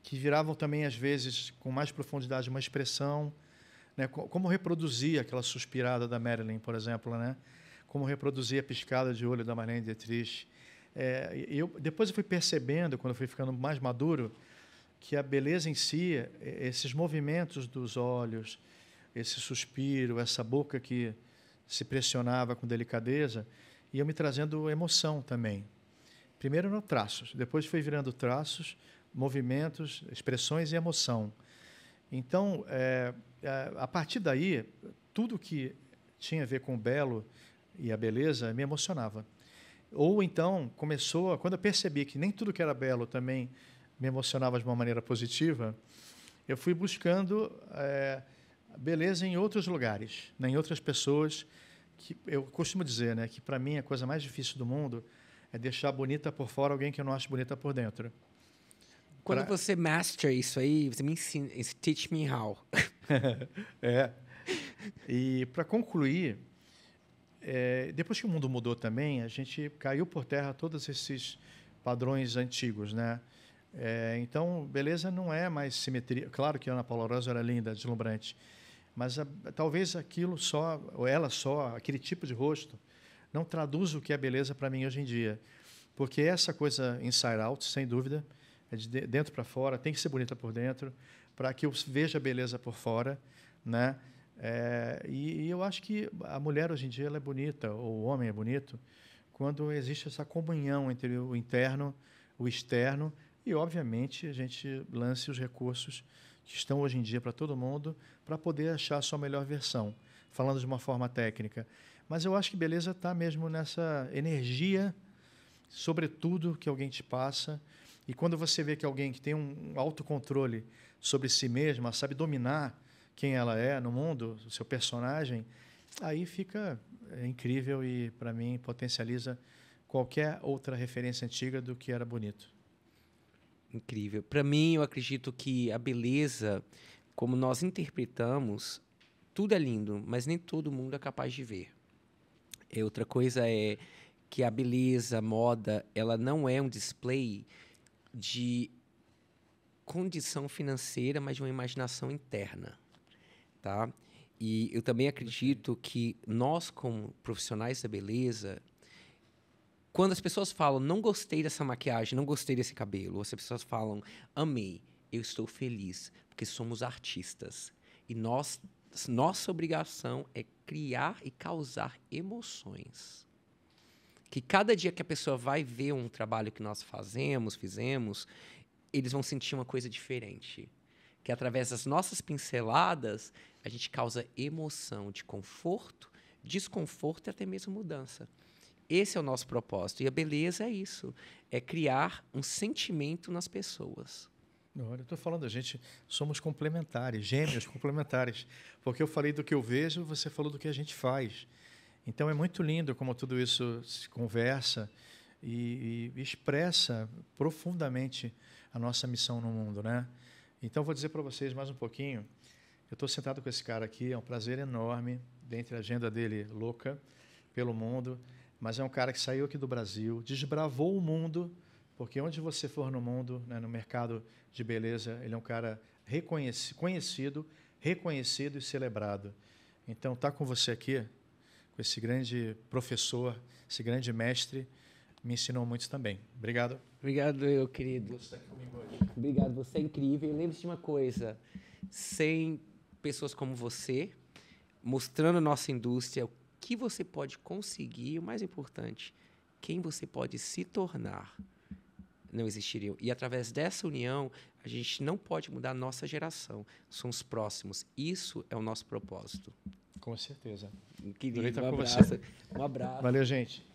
que viravam também às vezes com mais profundidade uma expressão, né? Como reproduzir aquela suspirada da Marilyn, por exemplo, né? Como reproduzir a piscada de olho da Marlene Dietrich. Depois eu fui percebendo, quando eu fui ficando mais maduro, que a beleza em si, esses movimentos dos olhos, esse suspiro, essa boca que se pressionava com delicadeza, ia me trazendo emoção também. Primeiro eram traços, depois foi virando traços, movimentos, expressões e emoção. Então, a partir daí, tudo que tinha a ver com o belo e a beleza me emocionava. Ou então, quando eu percebi que nem tudo que era belo também me emocionava de uma maneira positiva, eu fui buscando beleza em outros lugares, né, em outras pessoas. Que eu costumo dizer, né, que para mim a coisa mais difícil do mundo é deixar bonita por fora alguém que eu não acho bonita por dentro. Quando você master isso aí, você me ensina, teach me how. E para concluir, depois que o mundo mudou também, a gente caiu por terra todos esses padrões antigos, né? Então, beleza não é mais simetria. Claro que a Ana Paula Rosa era linda, deslumbrante, mas talvez aquilo só, ou ela só, aquele tipo de rosto, não traduz o que é beleza para mim hoje em dia. Porque essa coisa inside out, sem dúvida, é de dentro para fora, tem que ser bonita por dentro, para que eu veja a beleza por fora, né? E eu acho que a mulher hoje em dia ela é bonita, ou o homem é bonito, quando existe essa comunhão entre o interno, o externo, e, obviamente, a gente lance os recursos que estão hoje em dia para todo mundo para poder achar a sua melhor versão, falando de uma forma técnica. Mas eu acho que beleza está mesmo nessa energia, sobretudo, que alguém te passa. E quando você vê que alguém que tem um autocontrole sobre si mesma, sabe dominar quem ela é no mundo, o seu personagem, aí fica incrível e, para mim, potencializa qualquer outra referência antiga do que era bonito. Incrível. Para mim, eu acredito que a beleza, como nós interpretamos, tudo é lindo, mas nem todo mundo é capaz de ver. Outra coisa é que a beleza, a moda, ela não é um display de condição financeira, mas de uma imaginação interna, tá? E eu também acredito que nós, como profissionais da beleza, quando as pessoas falam, não gostei dessa maquiagem, não gostei desse cabelo, ou as pessoas falam, amei, eu estou feliz, porque somos artistas. E nossa obrigação é criar e causar emoções. Que cada dia que a pessoa vai ver um trabalho que nós fizemos, eles vão sentir uma coisa diferente. Que através das nossas pinceladas, a gente causa emoção de conforto, desconforto e até mesmo mudança. Esse é o nosso propósito. E a beleza é isso. É criar um sentimento nas pessoas. Olha, eu estou falando, a gente somos complementares, gêmeos complementares. Porque eu falei do que eu vejo, você falou do que a gente faz. Então é muito lindo como tudo isso se conversa e expressa profundamente a nossa missão no mundo, né? Então vou dizer para vocês mais um pouquinho. Eu estou sentado com esse cara aqui, é um prazer enorme, dentre a agenda dele louca pelo mundo, mas é um cara que saiu aqui do Brasil, desbravou o mundo, porque onde você for no mundo, né, no mercado de beleza, ele é um cara conhecido, reconhecido e celebrado. Então, estar com você aqui, com esse grande professor, esse grande mestre, me ensinou muito também. Obrigado. Obrigado, meu querido. Você está aqui comigo hoje. Obrigado, você é incrível. E lembre-se de uma coisa, sem pessoas como você, mostrando a nossa indústria, o que você pode conseguir, o mais importante, quem você pode se tornar, não existiriam. E através dessa união, a gente não pode mudar a nossa geração, são os próximos. Isso é o nosso propósito. Com certeza. Querido, Adorei estar um com abraço. você. Um abraço. Valeu, gente.